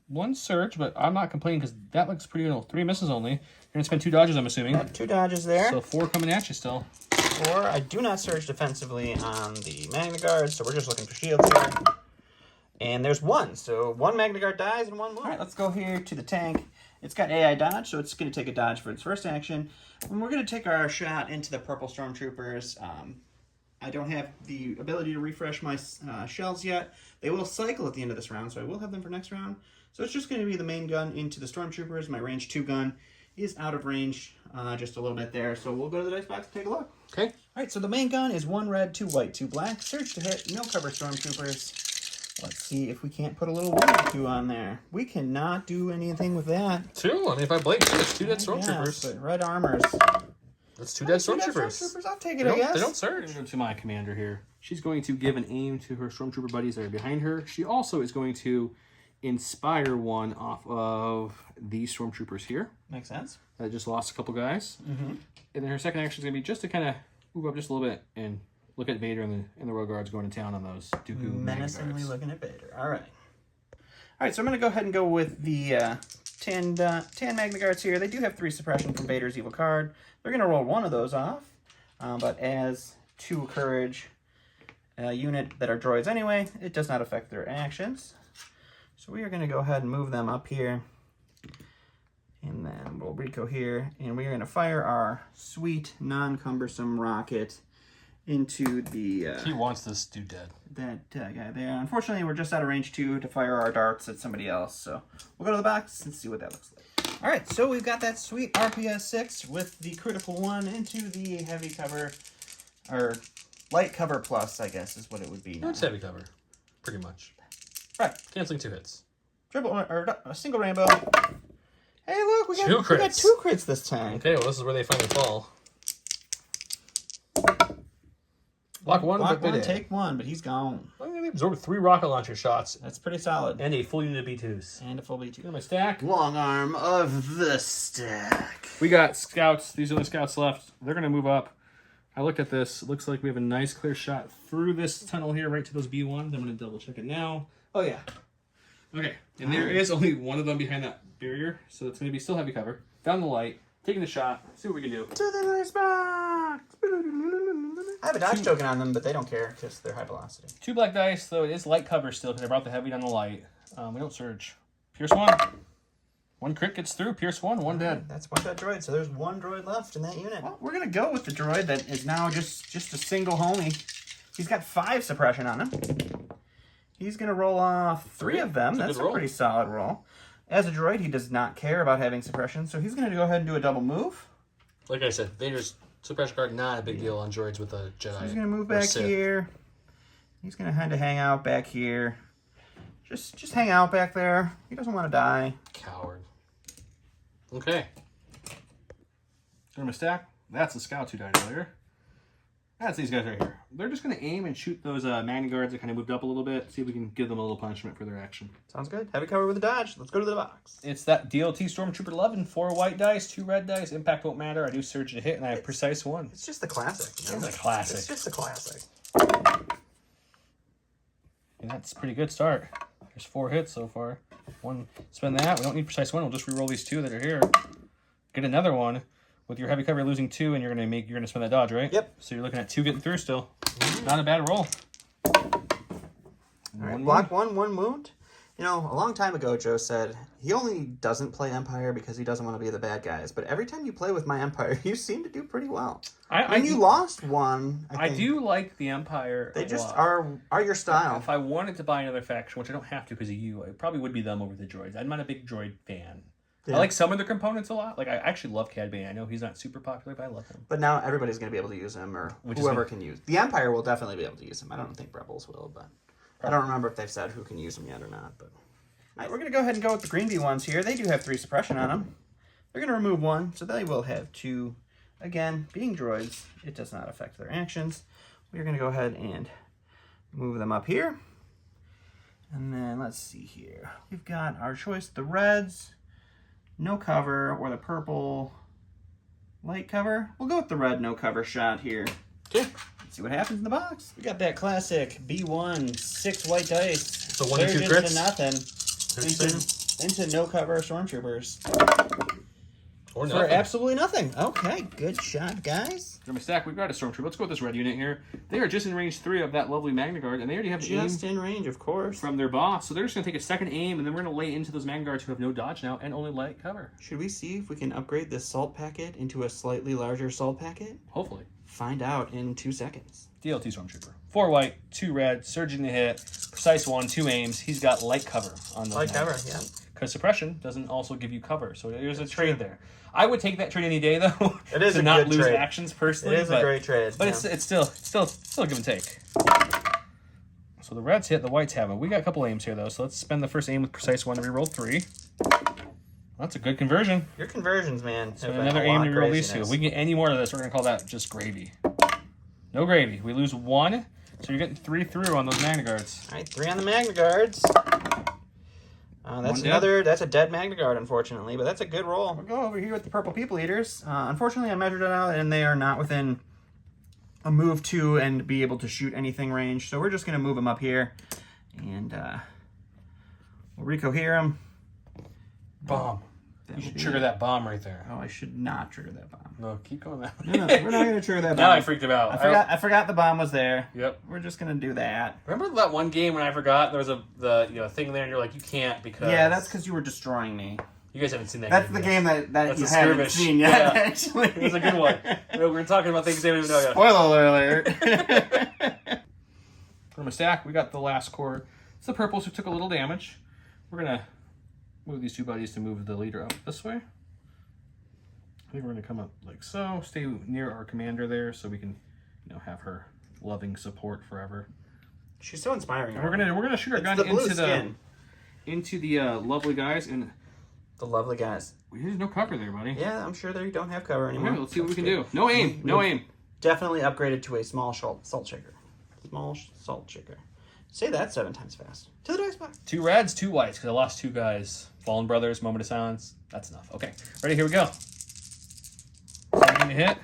1 surge, but I'm not complaining because that looks pretty good. 3 misses only. You're going to spend 2 dodges, I'm assuming. 2 dodges there. So 4 coming at you still. 4. I do not surge defensively on the Magnaguard, so we're just looking for shields here. And there's 1. So 1 Magnaguard dies and 1 more. All right, let's go here to the tank. It's got AI dodge, so it's going to take a dodge for its first action. And we're going to take our shot into the purple stormtroopers. I don't have the ability to refresh my shells yet. They will cycle at the end of this round, so I will have them for next round. So it's just going to be the main gun into the stormtroopers. My range 2 gun is out of range just a little bit there. So we'll go to the dice box and take a look. Okay. All right, so the main gun is 1 red, 2 white, 2 black. Surge to hit, no cover stormtroopers. Let's see if we can't put a little 1 or 2 on there. We cannot do anything with that. 2? I mean, if I blink, it's 2 dead stormtroopers. Yes, but red armors. That's 2 dead stormtroopers. I'll take it, I guess. They don't surge. To my commander here. She's going to give an aim to her stormtrooper buddies that are behind her. She also is going to inspire 1 off of these stormtroopers here. Makes sense. That just lost a couple guys. Mm-hmm. And then her second action is going to be just to kind of move up just a little bit and look at Vader and the Royal Guards going to town on those Dooku menacingly looking at Vader. All right. All right, so I'm going to go ahead and go with the tan Magnaguards here. They do have 3 suppression from Vader's evil card. They're going to roll 1 of those off, but as 2 courage unit that are droids anyway, it does not affect their actions. So we are going to go ahead and move them up here. And then we'll Rico here, and we are going to fire our sweet, non-cumbersome rocket into the... he wants this dude dead. That guy there. Unfortunately, we're just out of range 2 to fire our darts at somebody else, so we'll go to the box and see what that looks like. All right, so we've got that sweet RPS 6 with the critical 1 into the heavy cover, or light cover plus, I guess is what it would be now. It's heavy cover, pretty much. Right. Canceling 2 hits. Triple, or a single rainbow. Hey, look, we got 2 crits this time. Okay, well, this is where they finally fall. Block 1, Block 1, take 1, but he's gone. Well, they absorbed 3 rocket launcher shots. That's pretty solid. And a full unit of B2s. And a full B2. Here's my stack. Long arm of the stack. We got scouts. These are the scouts left. They're going to move up. I looked at this. It looks like we have a nice clear shot through this tunnel here, right to those B1s. I'm going to double check it now. Oh, yeah. Okay. And there is only 1 of them behind that barrier, so it's going to be still heavy cover. Down the light. Taking the shot. See what we can do. To the dice box. I have a dodge token on them, but they don't care because they're high velocity. 2 black dice, though it is light cover still because I brought the heavy down the light. We don't surge. Pierce 1. 1 crit gets through. Pierce 1. 1 dead. That's 1 dead droid, so there's 1 droid left in that unit. Well, we're going to go with the droid that is now just a single homie. He's got 5 suppression on him. He's going to roll off 3 of them. That's a pretty solid roll. As a droid, he does not care about having suppression, so he's going to go ahead and do a double move. Like I said, Vader's suppression card, not a big deal on droids with a Jedi. So he's going to move back here. He's going to kind of hang out back here. Just hang out back there. He doesn't want to die. Coward. Okay. Go to my stack. That's the scouts who died earlier. That's these guys right here. They're just going to aim and shoot those Magnaguards that kind of moved up a little bit. See if we can give them a little punishment for their action. Sounds good. Heavy cover with a dodge. Let's go to the box. It's that DLT Stormtrooper 11. 4 white dice, 2 red dice. Impact won't matter. I do surge to hit, and I have precise 1. It's just the classic. You know? It's a classic. It's just a classic. And that's a pretty good start. There's 4 hits so far. 1. Spend that. We don't need precise 1. We'll just re-roll these 2 that are here. Get another 1. With your heavy cover, you're losing 2, and you're gonna spend that dodge, right? Yep. So you're looking at 2 getting through still. Not a bad roll. All right, block 1, 1 wound. You know, a long time ago, Joe said he only doesn't play Empire because he doesn't want to be the bad guys. But every time you play with my Empire, you seem to do pretty well. You lost one. I do like the Empire. They just are your style. If I wanted to buy another faction, which I don't have to because of you, it probably would be them over the droids. I'm not a big droid fan. Yeah. I like some of their components a lot. Like I actually love Cad Bane. I know he's not super popular, but I love him. But now everybody's going to be able to use him, or whoever can use. The Empire will definitely be able to use him. I don't think Rebels will, but I don't remember if they've said who can use him yet or not. But all right, we're going to go ahead and go with the Green Bee ones here. They do have 3 suppression on them. They're going to remove 1, so they will have 2. Again, being droids, it does not affect their actions. We're going to go ahead and move them up here. And then let's see here. We've got our choice, the reds, no cover, or the purple light cover. We'll go with the red no cover shot here. Okay. Let's see what happens in the box. We got that classic B1, 6 white dice. So 1 to 2 crits. Into nothing. Into no cover stormtroopers. Or for absolutely nothing. Okay, good shot, guys. From a stack, we've got a stormtrooper. Let's go with this red unit here. They are just in range 3 of that lovely Magnaguard, and they already have just in range, of course, from their boss. So they're just going to take a second aim, and then we're going to lay into those Magnaguards who have no dodge now and only light cover. Should we see if we can upgrade this salt packet into a slightly larger salt packet? Hopefully. Find out in 2 seconds. DLT stormtrooper. 4 white, 2 red, surging to hit, precise 1, 2 aims. He's got light cover on those. Light cover, yeah. Because suppression doesn't also give you cover, so there's a trade there. I would take that trade any day, though. It is to a not good lose trade. Actions personally. It is a great trade, but it's still a give and take. So the reds hit, the whites haven't. We got a couple aims here though, so let's spend the first aim with precise 1 to reroll 3. That's a good conversion. Your conversions, man. So another aim to reroll these 2. If we get any more of this, we're gonna call that just gravy. No gravy. We lose 1, so you're getting 3 through on those Magnaguards. All right, 3 on the Magnaguards. That's a dead Magnaguard, unfortunately, but that's a good roll. We'll go over here with the Purple People Eaters. Unfortunately, I measured it out, and they are not within a move 2 and be able to shoot anything range, so we're just going to move them up here, and we'll recohere them. Bomb. You should trigger that bomb right there. Oh, I should not trigger that bomb. No, keep going that way. No, we're not going to trigger that bomb. Now I freaked him out. I forgot the bomb was there. Yep. We're just going to do that. Remember that one game when I forgot there was the thing there and you're like, you can't because... Yeah, that's because you were destroying me. You guys haven't seen that That's game the yet. game that you haven't skirmish. seen yet, Yeah. actually. It was a good one. We're talking about things they don't even know yet. Spoiler alert. From a stack, we got the last core. It's the purples who took a little damage. We're going to move these 2 buddies to move the leader up this way. I think we're going to come up like so, stay near our commander there so we can, have her loving support forever. She's so inspiring. And we're gonna shoot our gun into the lovely guys and the lovely guys. There's no cover there, buddy. Yeah, I'm sure they don't have cover anymore. Okay, let's see what we can do. No aim. No aim. Definitely upgraded to a small salt shaker. Small salt shaker. Say that 7 times fast. To the dice box. 2 reds, 2 whites, because I lost 2 guys. Fallen Brothers, moment of silence. That's enough. Okay, ready? Here we go. Second hit.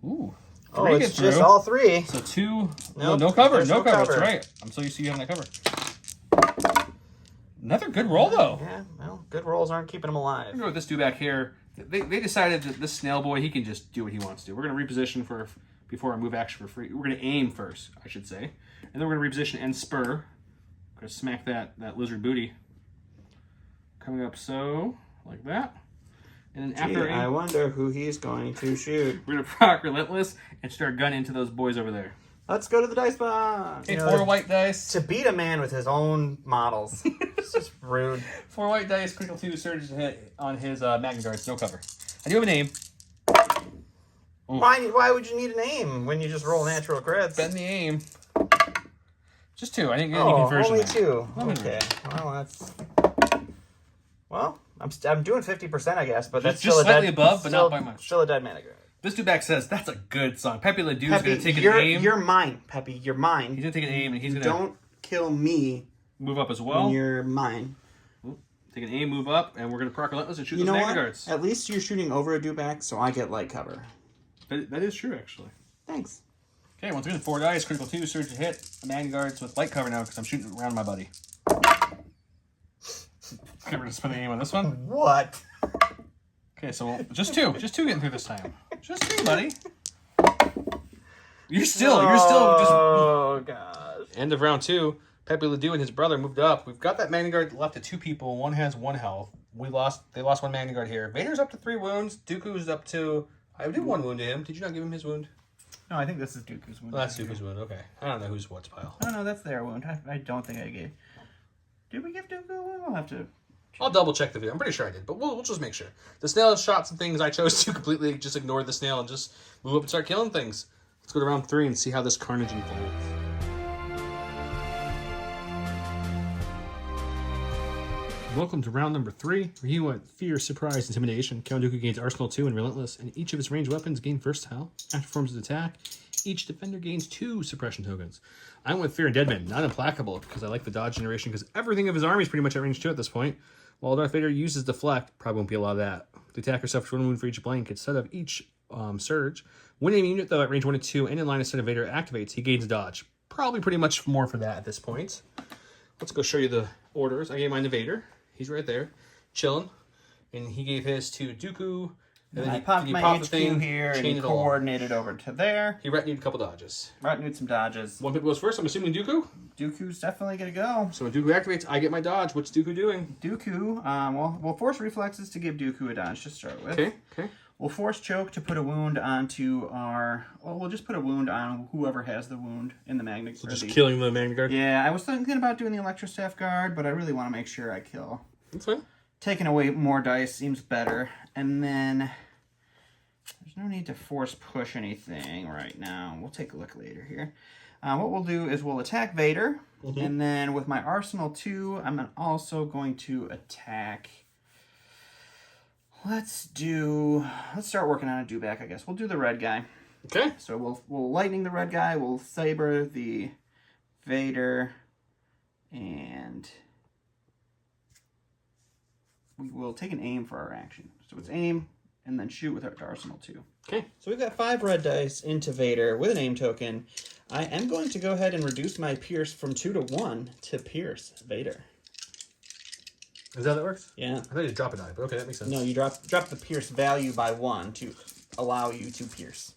Ooh. 3 it's just all 3. So 2. Nope, no cover. No cover. cover. That's right. I'm so used to you having that cover. Another good roll, though. Yeah, well, good rolls aren't keeping them alive. We're going to go with this Dewback here. They decided that this snail boy, he can just do what he wants to do. We're going to reposition before our move action for free. We're going to aim first, I should say. And then we're going to reposition and spur. We're going to smack that lizard booty. Coming up so, like that. And then after I wonder who he's going to shoot. We're going to proc Relentless and start our gun into those boys over there. Let's go to the dice box. Okay, 4 white dice. To beat a man with his own models. It's just rude. 4 white dice, critical 2, surge to hit on his Magnaguards, no cover. I do have a name. Why would you need an aim when you just roll natural crits? Bend the aim. Just 2. I didn't get any conversion. Only 2. Okay. Well, that's... Well, I'm doing 50%, I guess, but that's just still slightly above, but not by much. Still a dead Magnaguard. This Dewback says that's a good song. Pepe Le Doux's going to take an aim. You're mine, Pepe. You're mine. He's going to take an aim, and he's going to... Don't kill me. Move up as well. You're mine. Take an aim, move up, and we're going to proc Relentless and shoot those Magnaguards. At least you're shooting over a Dewback, so I get light cover. That is true, actually. Thanks. Okay, once again, 4 dice, critical 2, surge to hit. Magnaguards with light cover now because I'm shooting around my buddy. Okay, we're going to spend the aim on this one. What? Okay, so just 2. Just 2 getting through this time. Just 2, buddy. You're still just... Oh, gosh. End of round 2. Pepe Ledoux and his brother moved up. We've got that Magnaguard left to 2 people. One has 1 health. They lost 1 Magnaguard here. Vader's up to 3 wounds. Dooku's up to... I did 1 wound to him. Did you not give him his wound? No, I think this is Dooku's wound. Well, that's Dooku's wound. Okay. I don't know who's what's pile. Oh, no, that's their wound. I don't think I gave... Did we give Dooku a wound? We'll have to... I'll double check the video. I'm pretty sure I did, but we'll just make sure. The snail shot some things. I chose to completely just ignore the snail and just move up and start killing things. Let's go to round 3 and see how this carnage unfolds. Welcome to round number 3, where he went Fear, Surprise, Intimidation. Count Dooku gains Arsenal 2 and Relentless, and each of his ranged weapons gain versatile. After forms of attack, each defender gains 2 suppression tokens. I went with Fear and Deadman, not Implacable, because I like the dodge generation, because everything of his army is pretty much at range 2 at this point. While Darth Vader uses Deflect, probably won't be a lot of that. The attacker suffers 1 wound for each blank instead of each surge. When a unit, though, at range 1 and 2 and in line of sight of Vader activates, he gains dodge. Probably pretty much more for that at this point. Let's go show you the orders. I gave mine to Vader. He's right there, chilling. And he gave his to Dooku. And then I popped my HQ here and he coordinated over to there. He retinued a couple dodges. Retinued some dodges. One pick goes first. I'm assuming Dooku. Dooku's definitely going to go. So when Dooku activates, I get my dodge. What's Dooku doing? Dooku, we'll force reflexes to give Dooku a dodge to start with. Okay, okay. We'll force choke to put a wound onto our... Well, we'll just put a wound on whoever has the wound in the Magnaguard. So just killing the Magnaguard? Yeah, I was thinking about doing the Electrostaff Guard, but I really want to make sure I kill. That's fine. Taking away more dice seems better. And then there's no need to force push anything right now. We'll take a look later here. What we'll do is we'll attack Vader. And then with my Arsenal 2, I'm also going to attack... Let's start working on a Dewback, I guess. We'll do the red guy. Okay. So we'll lightning the red guy. We'll saber the Vader. And... we will take an aim for our action. So it's aim, and then shoot with our Arsenal 2. Okay. So we've got 5 red dice into Vader with an aim token. I am going to go ahead and reduce my Pierce from 2 to 1 to Pierce Vader. Is that how that works? Yeah. I thought you drop a die, but okay, that makes sense. No, you drop the Pierce value by 1 to allow you to pierce.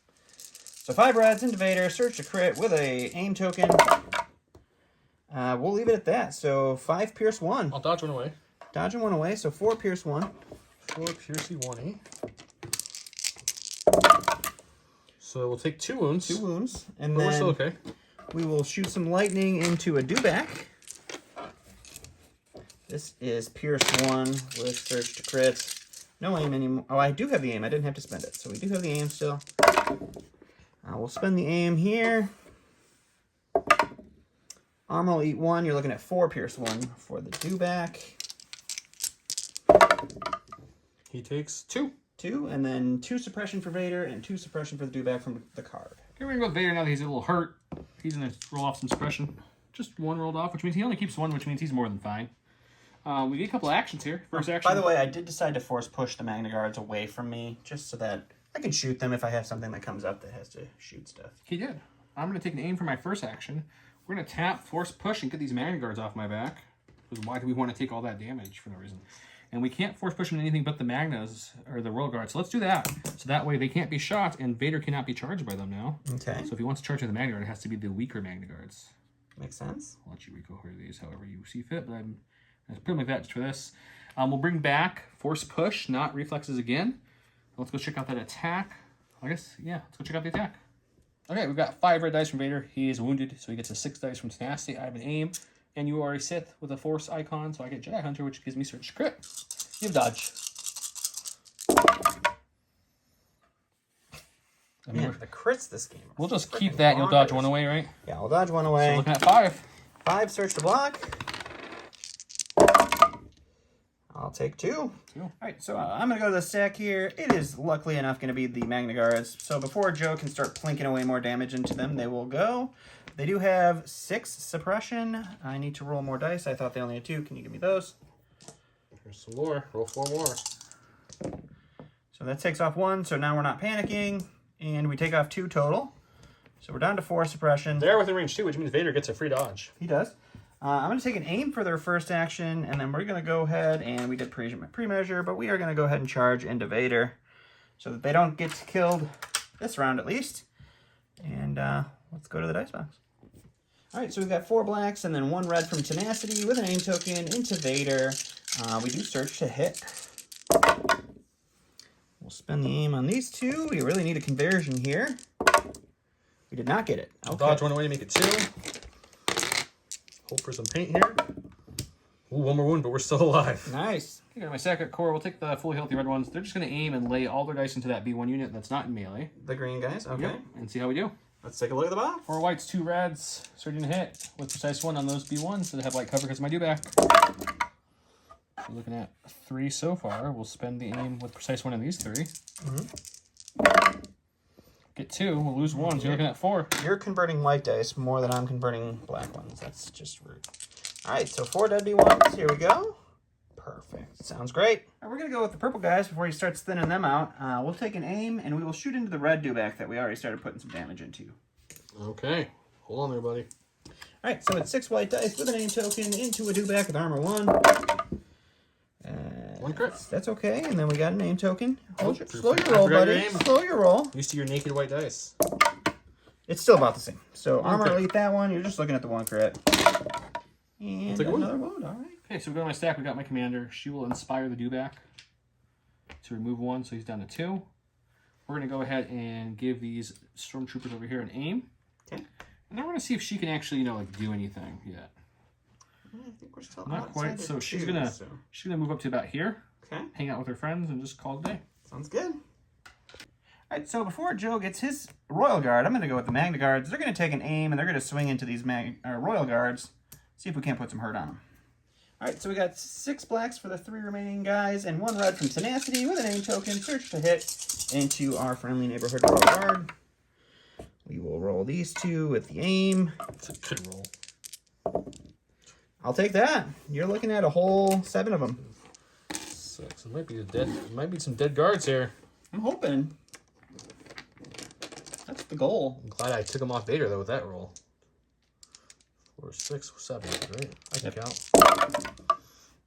So 5 reds into Vader, search to crit with a aim token. We'll leave it at that. So 5 Pierce 1. I'll dodge 1 away. Dodging 1 away, so 4 Pierce 1. 4 Piercy 1, eh? So we'll take 2 wounds. 2 wounds. And but then we're still okay. We will shoot some lightning into a Dewback. This is Pierce 1 with search to crit. No aim anymore. Oh, I do have the aim. I didn't have to spend it. So we do have the aim still. We'll spend the aim here. Armor will eat 1. You're looking at 4 Pierce 1 for the Dewback. He takes 2. 2, and then 2 suppression for Vader and 2 suppression for the Dewback from the card. Okay, we're going to go with Vader now that he's a little hurt. He's going to roll off some suppression. Just 1 rolled off, which means he only keeps 1, which means he's more than fine. We get a couple actions here. First action. By the way, I did decide to force push the Magnaguards away from me, just so that I can shoot them if I have something that comes up that has to shoot stuff. He did. I'm going to take an aim for my first action. We're going to tap, force push, and get these Magnaguards off my back. Because why do we want to take all that damage for no reason? And we can't force push into anything but the Magnas, or the Royal Guard. So let's do that. So that way they can't be shot, and Vader cannot be charged by them now. Okay. So if he wants to charge with the Magnaguard, it has to be the weaker Magnaguards. Makes sense. I'll let you recolor these however you see fit, but I'm pretty like that just for this. We'll bring back force push, not reflexes again. Let's go check out that attack. I guess, yeah, let's go check out the attack. Okay, we've got 5 red dice from Vader. He is wounded, so he gets a 6 dice from Tenacity. I have an aim, and you are a Sith with a Force icon, so I get Jedi Hunter, which gives me search crit. You have dodge. Man, the crits this game. We'll just keep that. You'll dodge 1 away, right? Yeah, I'll dodge 1 away. So looking at 5. 5 search to block. I'll take 2. All right, so I'm going to go to the stack here. It is luckily enough going to be the Magnaguards. So before Joe can start plinking away more damage into them, they will go. They do have 6 suppression. I need to roll more dice. I thought they only had 2. Can you give me those? Here's some more. Roll 4 more. So that takes off 1. So now we're not panicking. And we take off 2 total. So we're down to 4 suppression. They're within range 2, which means Vader gets a free dodge. He does. I'm going to take an aim for their first action, and then we're going to go ahead, and we did pre-measure, but we are going to go ahead and charge into Vader so that they don't get killed this round at least. And let's go to the dice box. All right, so we've got 4 blacks and then 1 red from Tenacity with an aim token into Vader. We do search to hit. We'll spend the aim on these 2. We really need a conversion here. We did not get it. Okay. Dodge one away to make it 2. Hope for some paint here. Ooh, 1 more wound, but we're still alive. Nice. Okay, got my second core. We'll take the fully healthy red ones. They're just going to aim and lay all their dice into that B1 unit that's not in melee. The green guys, okay. Yep, and see how we do. Let's take a look at the box. 4 whites, 2 reds. Starting to hit with precise 1 on those B1s that have light cover because of my Dewback. So looking at 3 so far. We'll spend the aim with precise 1 on these 3. Mm-hmm. Get 2. We'll lose 1. So you're looking at 4. You're converting white dice more than I'm converting black ones. That's just rude. All right, so 4 dead B1s. Here we go. Perfect. Sounds great. All right, we're going to go with the purple guys before he starts thinning them out. We'll take an aim, and we will shoot into the red Dewback that we already started putting some damage into. Okay. Hold on there, buddy. All right, so it's 6 white dice with an aim token into a Dewback with armor 1. 1 crit. That's okay, and then we got an aim token. Slow your I roll, forgot buddy. your aim. Slow your roll. Used to your naked white dice. It's still about the same. So armor crit. elite that one. You're just looking at the 1 crit. And another wound. All right. Okay, so we go to my stack. We got my commander. She will inspire the Dewback to remove 1, so he's down to 2. We're going to go ahead and give these stormtroopers over here an aim. Okay. And then we're going to see if she can actually, like do anything yet. I think we're still Not quite. So she's gonna move up to about here. Okay. Hang out with her friends and just call it a day. Sounds good. All right. So before Joe gets his Royal Guard, I'm going to go with the Magnaguards. They're going to take an aim and they're going to swing into these Royal Guards. See if we can't put some hurt on them. All right. So we got 6 blacks for the 3 remaining guys and 1 red from Tenacity with an aim token. Search to hit into our friendly neighborhood Royal Guard. We will roll these 2 with the aim. It's a good roll. I'll take that. You're looking at a whole 7 of them. 6. It might be might be some dead guards here. I'm hoping. That's the goal. I'm glad I took him off Vader though with that roll. 4, 6, 7, right? I can count.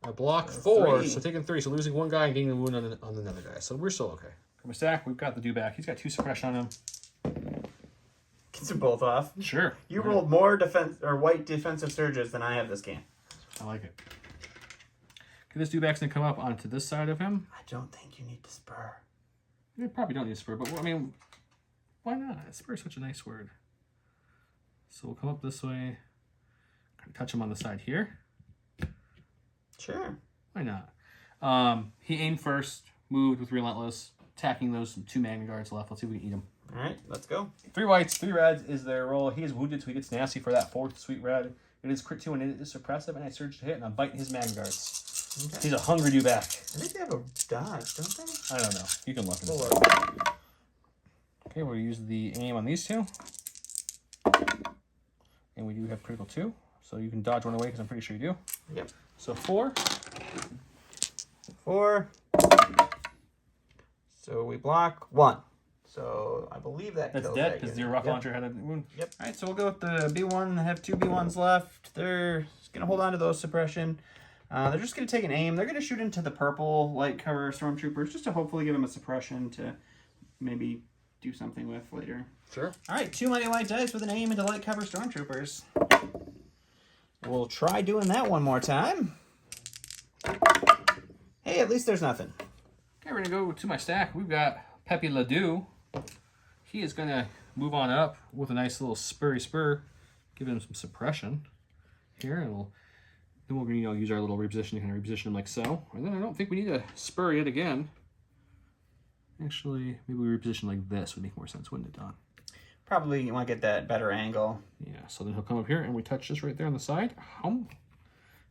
I block 4, 3. so taking 3, so losing 1 guy and gaining a wound on another guy. So we're still okay. From a stack, we've got the Dewback. He's got 2 suppression on him. Gets them both off. Sure. You rolled more white defensive surges than I have this game. I like it. Okay, this Dewback's gonna come up onto this side of him. I don't think you need to spur. You probably don't need a spur, but I mean, why not? Spur is such a nice word. So we'll come up this way, kind of touch him on the side here. Sure. Why not? He aimed first, moved with Relentless, attacking those 2 Magnaguards left. Let's see if we can eat him. All right, let's go. 3 whites, 3 reds is their roll. He is wounded, so he gets nasty for that 4th sweet red. It is crit 2 and it is suppressive, and I surge to hit, and I'm biting his Magnaguards. Okay. He's a hungry Dewback. I think they have a dodge, don't they? I don't know. You can look. Okay, we'll use the aim on these 2. And we do have critical 2, so you can dodge 1 away because I'm pretty sure you do. Yep. So 4. 4. So we block 1. So I believe that That's kills dead that because unit. your rocket launcher had a wound. Yep. All right, so we'll go with the B1. They have 2 B1s left. They're going to hold on to those suppression. They're just going to take an aim. They're going to shoot into the purple light cover stormtroopers just to hopefully give them a suppression to maybe do something with later. Sure. All right, 2 mighty white dice with an aim into light cover stormtroopers. We'll try doing that one more time. Hey, at least there's nothing. Okay, we're going to go to my stack. We've got Pepe Ledoux. He is going to move on up with a nice little spurry spur, give him some suppression here, and then we're going to use our little repositioning and reposition him like so. And then I don't think we need to spur yet again. Actually, maybe we reposition like this would make more sense, wouldn't it, Don? Probably you want to get that better angle. Yeah, so then he'll come up here and we touch this right there on the side. So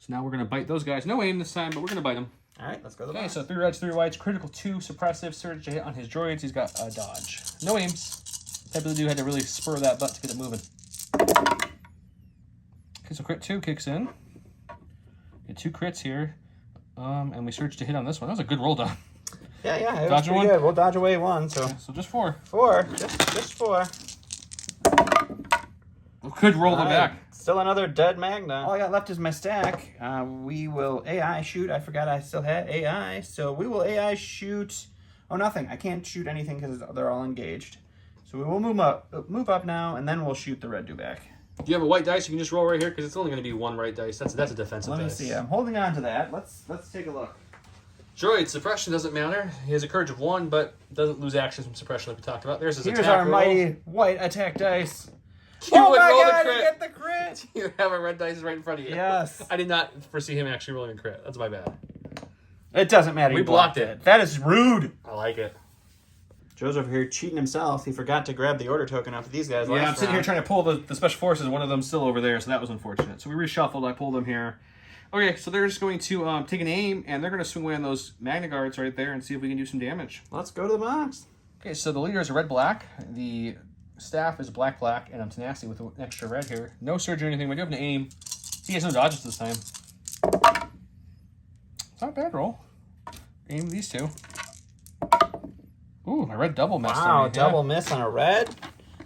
now we're going to bite those guys. No aim this time, but we're going to bite them. All right, let's go to the Okay, box. so 3 reds, 3 whites, critical 2, suppressive, surge to hit on his droids. He's got a dodge. No aims. Pepe Ledoux had to really spur that butt to get it moving. Okay, so crit 2 kicks in. Get 2 crits here. And we surge to hit on this one. That was a good roll, Don. Yeah, it was Dodge pretty one? good. We'll dodge away 1, so... Okay, so just 4. 4, just 4. Good roll the back. Still another dead Magna. All I got left is my stack. We will AI shoot. I forgot I still had AI. So we will AI shoot... Oh, nothing. I can't shoot anything because they're all engaged. So we will move up now, and then we'll shoot the red Dewback. Do you have a white dice? You can just roll right here because it's only going to be one right dice. That's a defensive dice. Let me see. I'm holding on to that. Let's take a look. Droid suppression doesn't matter. He has a courage of 1, but doesn't lose actions from suppression like we talked about. There's his Here's attack our roll. mighty white attack dice. You Oh would my roll god, the you crit. get the crit! You have a red dice right in front of you. Yes. I did not foresee him actually rolling a crit. That's my bad. It doesn't matter. We you blocked it. That is rude. I like it. Joe's over here cheating himself. He forgot to grab the order token off of these guys. Yeah, I'm sitting here trying to pull the special forces. One of them's still over there, so that was unfortunate. So we reshuffled. I pulled them here. Okay, so they're just going to take an aim, and they're going to swing away on those Magnaguards right there and see if we can do some damage. Let's go to the box. Okay, so the leader is a red-black. The staff is black-black, and I'm tenacity with an extra red here. No surge or anything, but I do have an aim. He has no dodges this time. It's not a bad roll. Aim these two. Ooh, my red double missed on Wow, me. double miss on a red.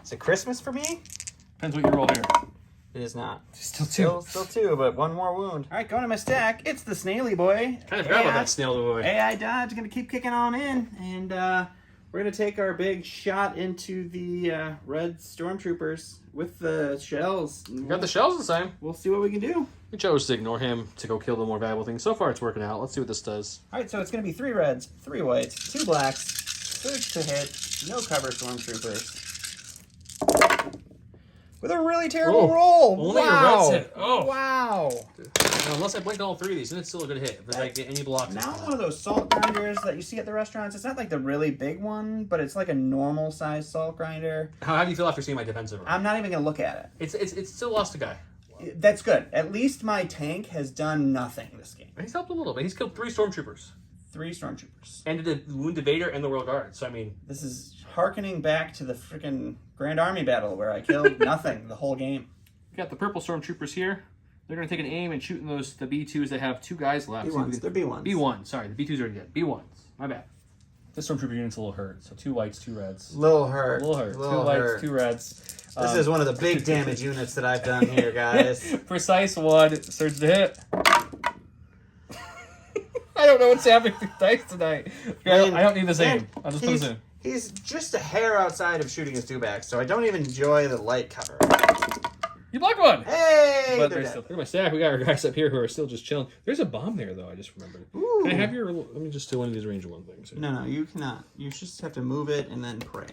Is it Christmas for me? Depends what you roll here. It is not. Still two. Still two, but one more wound. All right, going to my stack. It's the Snaily boy. Kind of forgot about that snail boy. AI Dodge going to keep kicking on in, and we're going to take our big shot into the red stormtroopers with the shells. You got the shells this time. We'll see what we can do. We chose to ignore him to go kill the more valuable things. So far, it's working out. Let's see what this does. All right, so it's going to be 3 reds, 3 whites, 2 blacks, surge to hit, no cover stormtroopers. With a really terrible roll. Only your reds hit. Oh. Wow. Now, unless I blinked all 3 of these, then it's still a good hit. If I get any blocks. Not one of those salt grinders that you see at the restaurants. It's not like the really big one, but it's like a normal size salt grinder. How do you feel after seeing my defensive roll? I'm not even going to look at it. It's still lost a guy. That's good. At least my tank has done nothing this game. He's helped a little bit. He's killed 3 stormtroopers. 3 stormtroopers. And did a wound to Vader and the Royal Guard. So, I mean... This is hearkening back to the freaking Grand Army battle where I killed nothing the whole game. We got the purple stormtroopers here. They're going to take an aim and shoot in the B2s that have 2 guys left. B1s. They're B1s. B1. Sorry, the B2s are already dead. B1s. My bad. This stormtrooper unit's a little hurt. So 2 whites, 2 reds. Little hurt. 2 whites, 2 reds. This is one of the big damage units that I've done here, guys. Precise 1. Surge to hit. I don't know what's happening with dice tonight. I don't need this aim. I'll just put this in. He's just a hair outside of shooting his Dewback, so I don't even enjoy the light cover. You blocked 1! Hey! But there's still, look at my stack. We got our guys up here who are still just chilling. There's a bomb there, though. I just remembered. Ooh. Can I have your... Let me just do one of these range 1 things. No, you cannot. You just have to move it and then pray.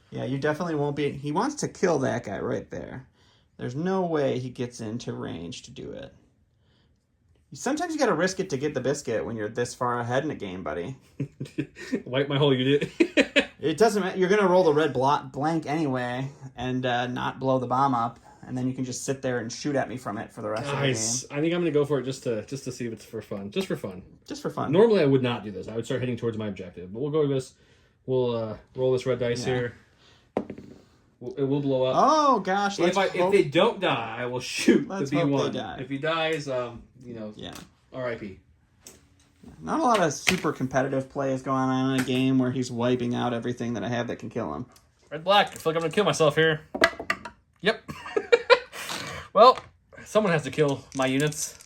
Yeah, you definitely won't be... He wants to kill that guy right there. There's no way he gets into range to do it. Sometimes you gotta risk it to get the biscuit when you're this far ahead in a game, buddy. Wipe my whole unit. It doesn't matter. You're gonna roll the red blank anyway and not blow the bomb up. And then you can just sit there and shoot at me from it for the rest of the game. I think I'm going to go for it just to see if it's for fun. Just for fun. Just for fun. Normally I would not do this. I would start heading towards my objective. But we'll go with this. We'll roll this red dice here. It will blow up. Oh, gosh. If they don't die, I will shoot the B1. Hope they die. If he dies, yeah. R.I.P. Not a lot of super competitive plays going on in a game where he's wiping out everything that I have that can kill him. Red black. I feel like I'm going to kill myself here. Yep. Well, someone has to kill my units.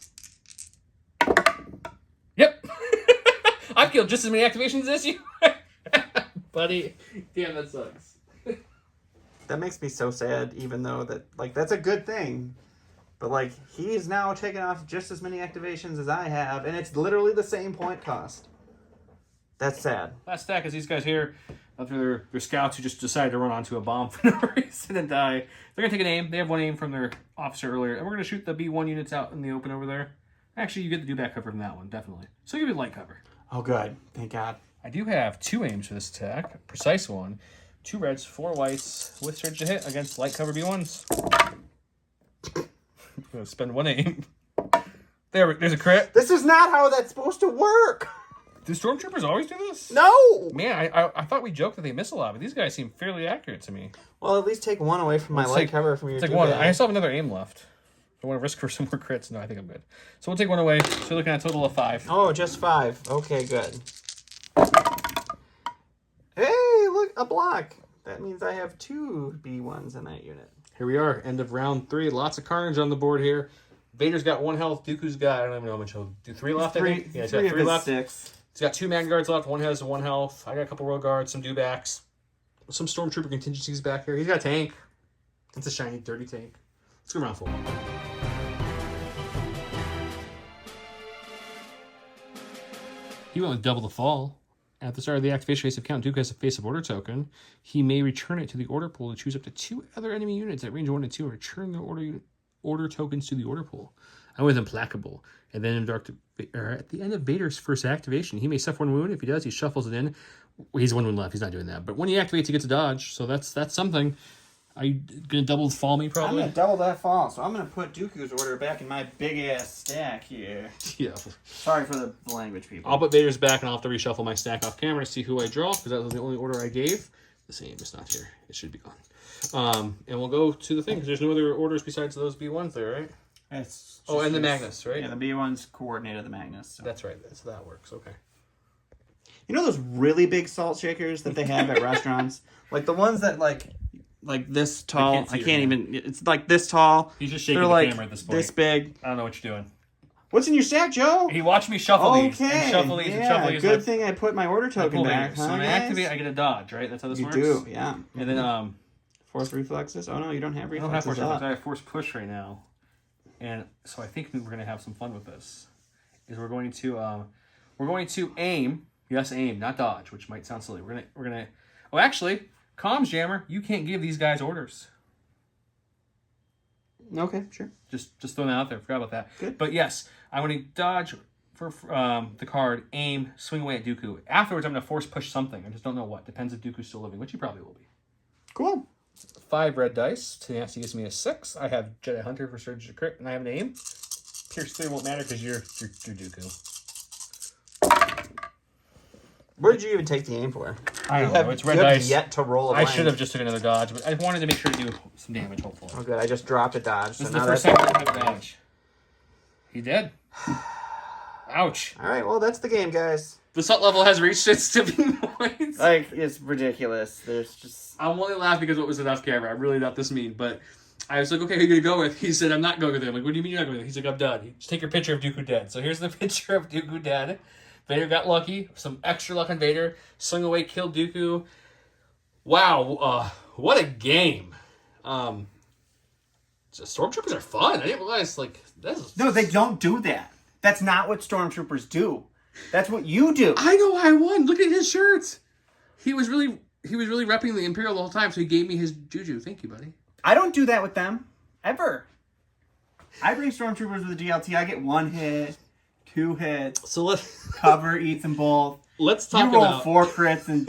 Yep. I've killed just as many activations as you. Buddy. Damn, that sucks. That makes me so sad, even though that's a good thing. But, he's now taken off just as many activations as I have, and it's literally the same point cost. That's sad. Last stack is these guys here. After their scouts who just decided to run onto a bomb for no reason and die. They're going to take an aim. They have 1 aim from their officer earlier. And we're going to shoot the B1 units out in the open over there. Actually, you get the Dewback cover from that one, definitely. So give me light cover. Oh, good. Thank God. I do have 2 aims for this attack. Precise 1. 2 reds, 4 whites with surge to hit against light cover B1s. I'm going to spend 1 aim. There's a crit. This is not how that's supposed to work. Do stormtroopers always do this? No! Man, I thought we joked that they miss a lot, but these guys seem fairly accurate to me. Well, at least take 1 away from my light cover from your Take 1. I still have another aim left. I want to risk for some more crits. No, I think I'm good. So we'll take 1 away. So we're looking at a total of 5. Oh, just 5. Okay, good. Hey, look, a block. That means I have 2 B1s in that unit. Here we are, end of round 3. Lots of carnage on the board here. Vader's got 1 health. Dooku's got, I don't even know how much he'll do. 3 left, I think? Yeah, he's got 3 left. 6. He's got 2 Magnaguards left. 1 has 1 health. I got a couple Royal Guards, some Dewbacks, some Stormtrooper contingencies back here. He's got a tank. It's a shiny, dirty tank. Let's go round 4. He went with double the fall. At the start of the activation phase of count, Dooku has a face of order token. He may return it to the order pool to choose up to 2 other enemy units at range 1 and 2 and return the order tokens to the order pool. I went with implacable. And then at the end of Vader's first activation, he may suffer 1 wound. If he does, he shuffles it in. He's 1 wound left. He's not doing that. But when he activates, he gets a dodge. So that's something. Are you going to double fall me, probably? I'm going to double that fall. So I'm going to put Dooku's order back in my big-ass stack here. Yeah. Sorry for the language, people. I'll put Vader's back, and I'll have to reshuffle my stack off camera to see who I draw, because that was the only order I gave. The same. It's not here. It should be gone. And we'll go to the thing, because there's no other orders besides those B1s there, right? And the Magnus, right? Yeah, the B1's coordinated the Magnus. So. That's right. So that works. Okay. You know those really big salt shakers that they have at restaurants? Like the ones that like this tall. I can't even. It's like this tall. He's just shaking They're the like camera at this point. this big. I don't know what you're doing. What's in your stack, Joe? He watched me shuffle these. Okay. And shuffle these and shuffle these. Good thing I put my order token back. So when I activate, I get a dodge, right? That's how this works? You do, yeah. And then force reflexes? Oh no, you don't have reflexes. I don't have force reflexes. I have force push right now. And so I think we're going to have some fun with this. Is we're going to aim. Yes, aim, not dodge, which might sound silly. We're gonna. Oh, actually, comms jammer, you can't give these guys orders. Okay, sure. Just throwing that out there. Forgot about that. Good. But yes, I'm going to dodge for the card, aim, swing away at Dooku. Afterwards, I'm going to force push something. I just don't know what. Depends if Dooku's still living, which he probably will be. Cool. 5 red dice. Tenacity gives me a 6. I have Jedi Hunter for Surge to Crit, and I have an aim. Pierce 3 won't matter because you're Dooku. What did you even take the aim for? I don't know. It's red dice. Yet to roll a I blank. should have just took another dodge, but I wanted to make sure to do some damage, hopefully. Oh, good. I just dropped a dodge. This is so the first time I took a dodge. He did. Ouch. All right, well, that's the game, guys. The salt level has reached its tipping point. Like, it's ridiculous. There's just... I'm only laughing because what was it off camera. I'm really not this mean, but I was like, okay, who are you going to go with? He said, I'm not going with him. I'm like, what do you mean you're not going with him? He's like, I'm done. Just take your picture of Dooku dead. So here's the picture of Dooku dead. Vader got lucky. Some extra luck on Vader. Swung away, killed Dooku. Wow, what a game. Stormtroopers are fun. I didn't realize, like, that's... No, they don't do that. That's not what stormtroopers do. That's what you do. I know I won. Look at his shirts. He was really repping the Imperial the whole time, so he gave me his juju. Thank you, buddy. I don't do that with them. Ever. I bring stormtroopers with a DLT. I get 1 hit, 2 hits. So let's... Cover eats them both. Let's talk You roll about... 4 crits and,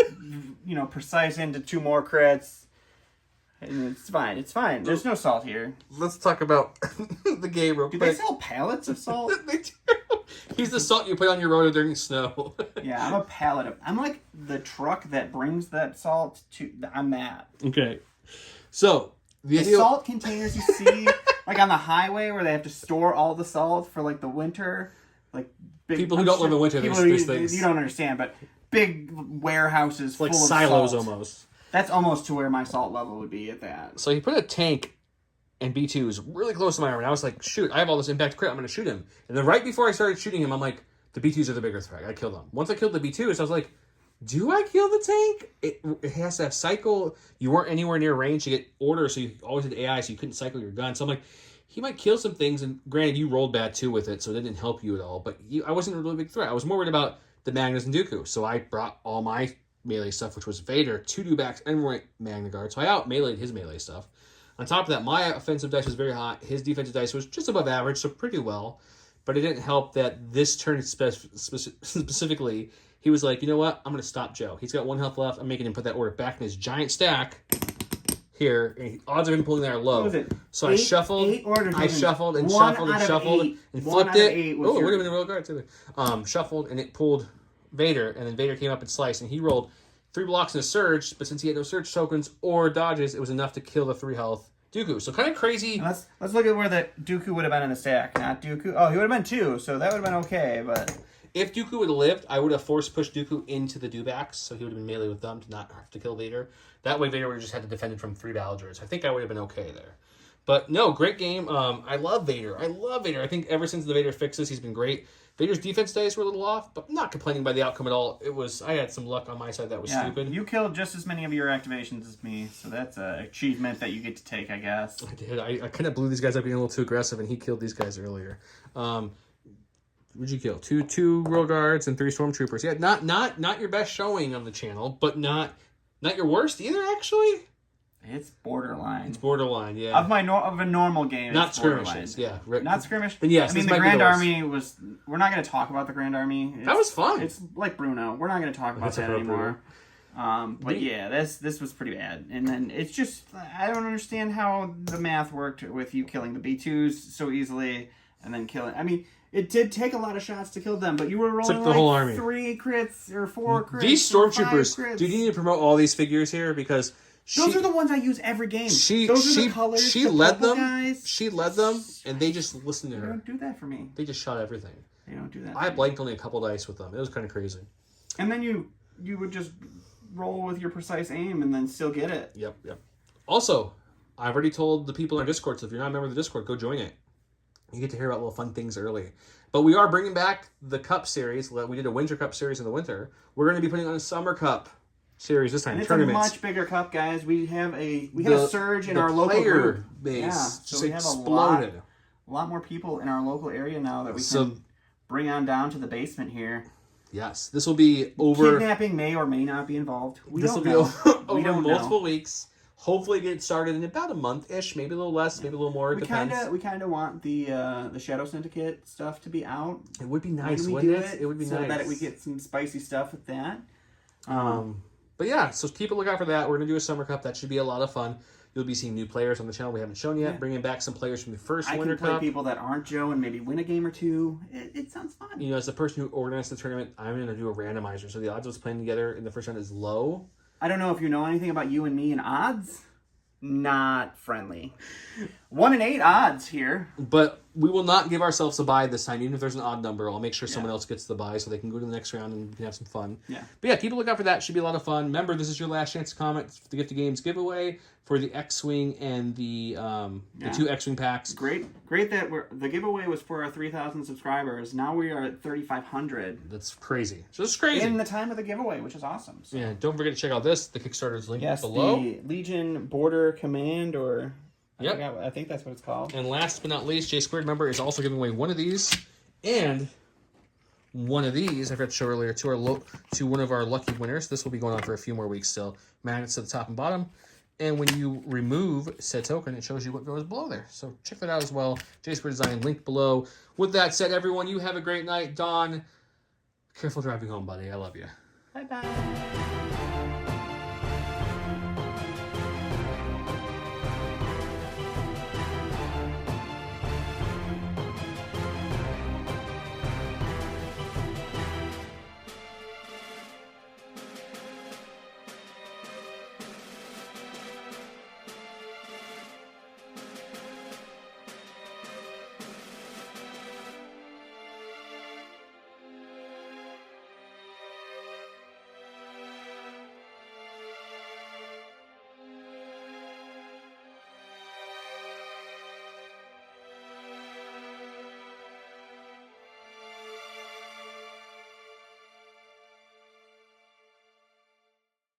precise into 2 more crits. And it's fine. It's fine. There's no salt here. Let's talk about the game real Do quick. they sell pallets of salt? They do. He's the salt you put on your rotor during snow. Yeah, I'm a pallet of... I'm like the truck that brings that salt to... I'm that. Okay. So, the salt containers you see, like on the highway where they have to store all the salt for like the winter, like big... People who don't live in winter, there's things. You don't understand, but big warehouses like full of silos salt. Almost. That's almost to where my salt level would be at that. So he put a tank and B2s really close to my arm, and I was like, shoot, I have all this impact crit, I'm going to shoot him. And then right before I started shooting him, I'm like, the B2s are the bigger threat. I killed them. Once I killed the B2s, I was like, do I kill the tank? It has to have cycle. You weren't anywhere near range to get order, so you always had AI, so you couldn't cycle your gun. So I'm like, he might kill some things, and granted, you rolled bad too with it, so it didn't help you at all. But I wasn't a really big threat. I was more worried about the Magnus and Dooku. So I brought all my melee stuff, which was Vader, 2 Dewbacks, and Magnaguard. So I out-meleeed his melee stuff. On top of that, my offensive dice was very hot. His defensive dice was just above average, so pretty well. But it didn't help that this turn specifically, he was like, you know what? I'm going to stop Joe. He's got 1 health left. I'm making him put that order back in his giant stack here. And odds of him pulling that are low. So I shuffled and shuffled and shuffled and shuffled and flipped it. Oh, it would have been a real guard too. Shuffled and it pulled Vader, and then Vader came up and sliced, and he rolled 3 blocks in a surge, but since he had no surge tokens or dodges, it was enough to kill the 3 health Dooku. So kind of crazy. Let's look at where the Dooku would have been in the stack, not Dooku. Oh, he would have been 2, so that would have been okay, but... If Dooku would have lived, I would have force pushed Dooku into the Dewbacks, so he would have been melee with them to not have to kill Vader. That way Vader would have just had to defend it from 3 battle droids. I think I would have been okay there. But no, great game. I love Vader. I think ever since the Vader fixes, he's been great. Vader's defense days were a little off, but I'm not complaining by the outcome at all. I had some luck on my side that was stupid. You killed just as many of your activations as me, so that's an achievement that you get to take, I guess. I did. I kind of blew these guys up being a little too aggressive, and he killed these guys earlier. What'd you kill? Two Royal Guards and 3 Stormtroopers. Yeah, not your best showing on the channel, but not your worst either, actually. It's borderline. It's borderline, yeah. Of a normal game, not it's skirmishes, yeah. Not skirmish? Then yes, I mean, the Grand Army was... We're not going to talk about the Grand Army. That was fun. It's like Bruno. We're not going to talk about that anymore. But yeah, this was pretty bad. And then it's just... I don't understand how the math worked with you killing the B2s so easily and then killing... I mean... It did take a lot of shots to kill them, but you were rolling the whole army. 3 crits or 4 crits. These Stormtroopers, do you need to promote all these figures here? Because those are the ones I use every game. Those are the colors. She led them. Guys. She led them, and they just listened to her. They don't do that for me. They just shot everything. They don't do that. I blanked only a couple dice with them. It was kind of crazy. And then you would just roll with your precise aim and then still get it. Yep. Also, I've already told the people in our Discord, so if you're not a member of the Discord, go join it. You get to hear about little fun things early. But we are bringing back the Cup series. We did a Winter Cup series in the winter. We're going to be putting on a Summer Cup series this time. And it's tournaments. A much bigger cup, guys. We have a surge in our local group. Base so we have exploded. A lot more people in our local area now that we can bring on down to the basement here. Yes, this will be over. Kidnapping may or may not be involved. This will be over multiple weeks. Hopefully get started in about a month-ish, maybe a little less, maybe a little more. It depends. We kind of want the Shadow Syndicate stuff to be out. It would be nice, wouldn't it? It would be nice. So that we get some spicy stuff with that. But yeah, so keep a lookout for that. We're going to do a Summer Cup. That should be a lot of fun. You'll be seeing new players on the channel we haven't shown yet, bringing back some players from the first Winter Cup. I can play people that aren't Joe and maybe win a game or two. It sounds fun. You know, as the person who organized the tournament, I'm going to do a randomizer. So the odds of us playing together in the first round is low. I don't know if you know anything about you and me and odds. Not friendly. 1 in 8 odds here. But we will not give ourselves a bye this time. Even if there's an odd number, I'll make sure someone else gets the bye so they can go to the next round and we can have some fun. Yeah. But yeah, keep a lookout for that. Should be a lot of fun. Remember, this is your last chance to comment for the Gift of Games giveaway for the X-Wing and the 2 X-Wing packs. Great that the giveaway was for our 3,000 subscribers. Now we are at 3,500. That's crazy. So it's crazy. In the time of the giveaway, which is awesome. So. Yeah, don't forget to check out this. The Kickstarter's link below. The Legion Border Command, or I think that's what it's called. And last but not least, J2 member is also giving away one of these and one of these. I forgot to show earlier to one of our lucky winners. This will be going on for a few more weeks still. Magnets to the top and bottom. And when you remove said token, it shows you what goes below there. So check that out as well. J2 Design, link below. With that said, everyone, you have a great night. Dawn, careful driving home, buddy. I love you. Bye-bye.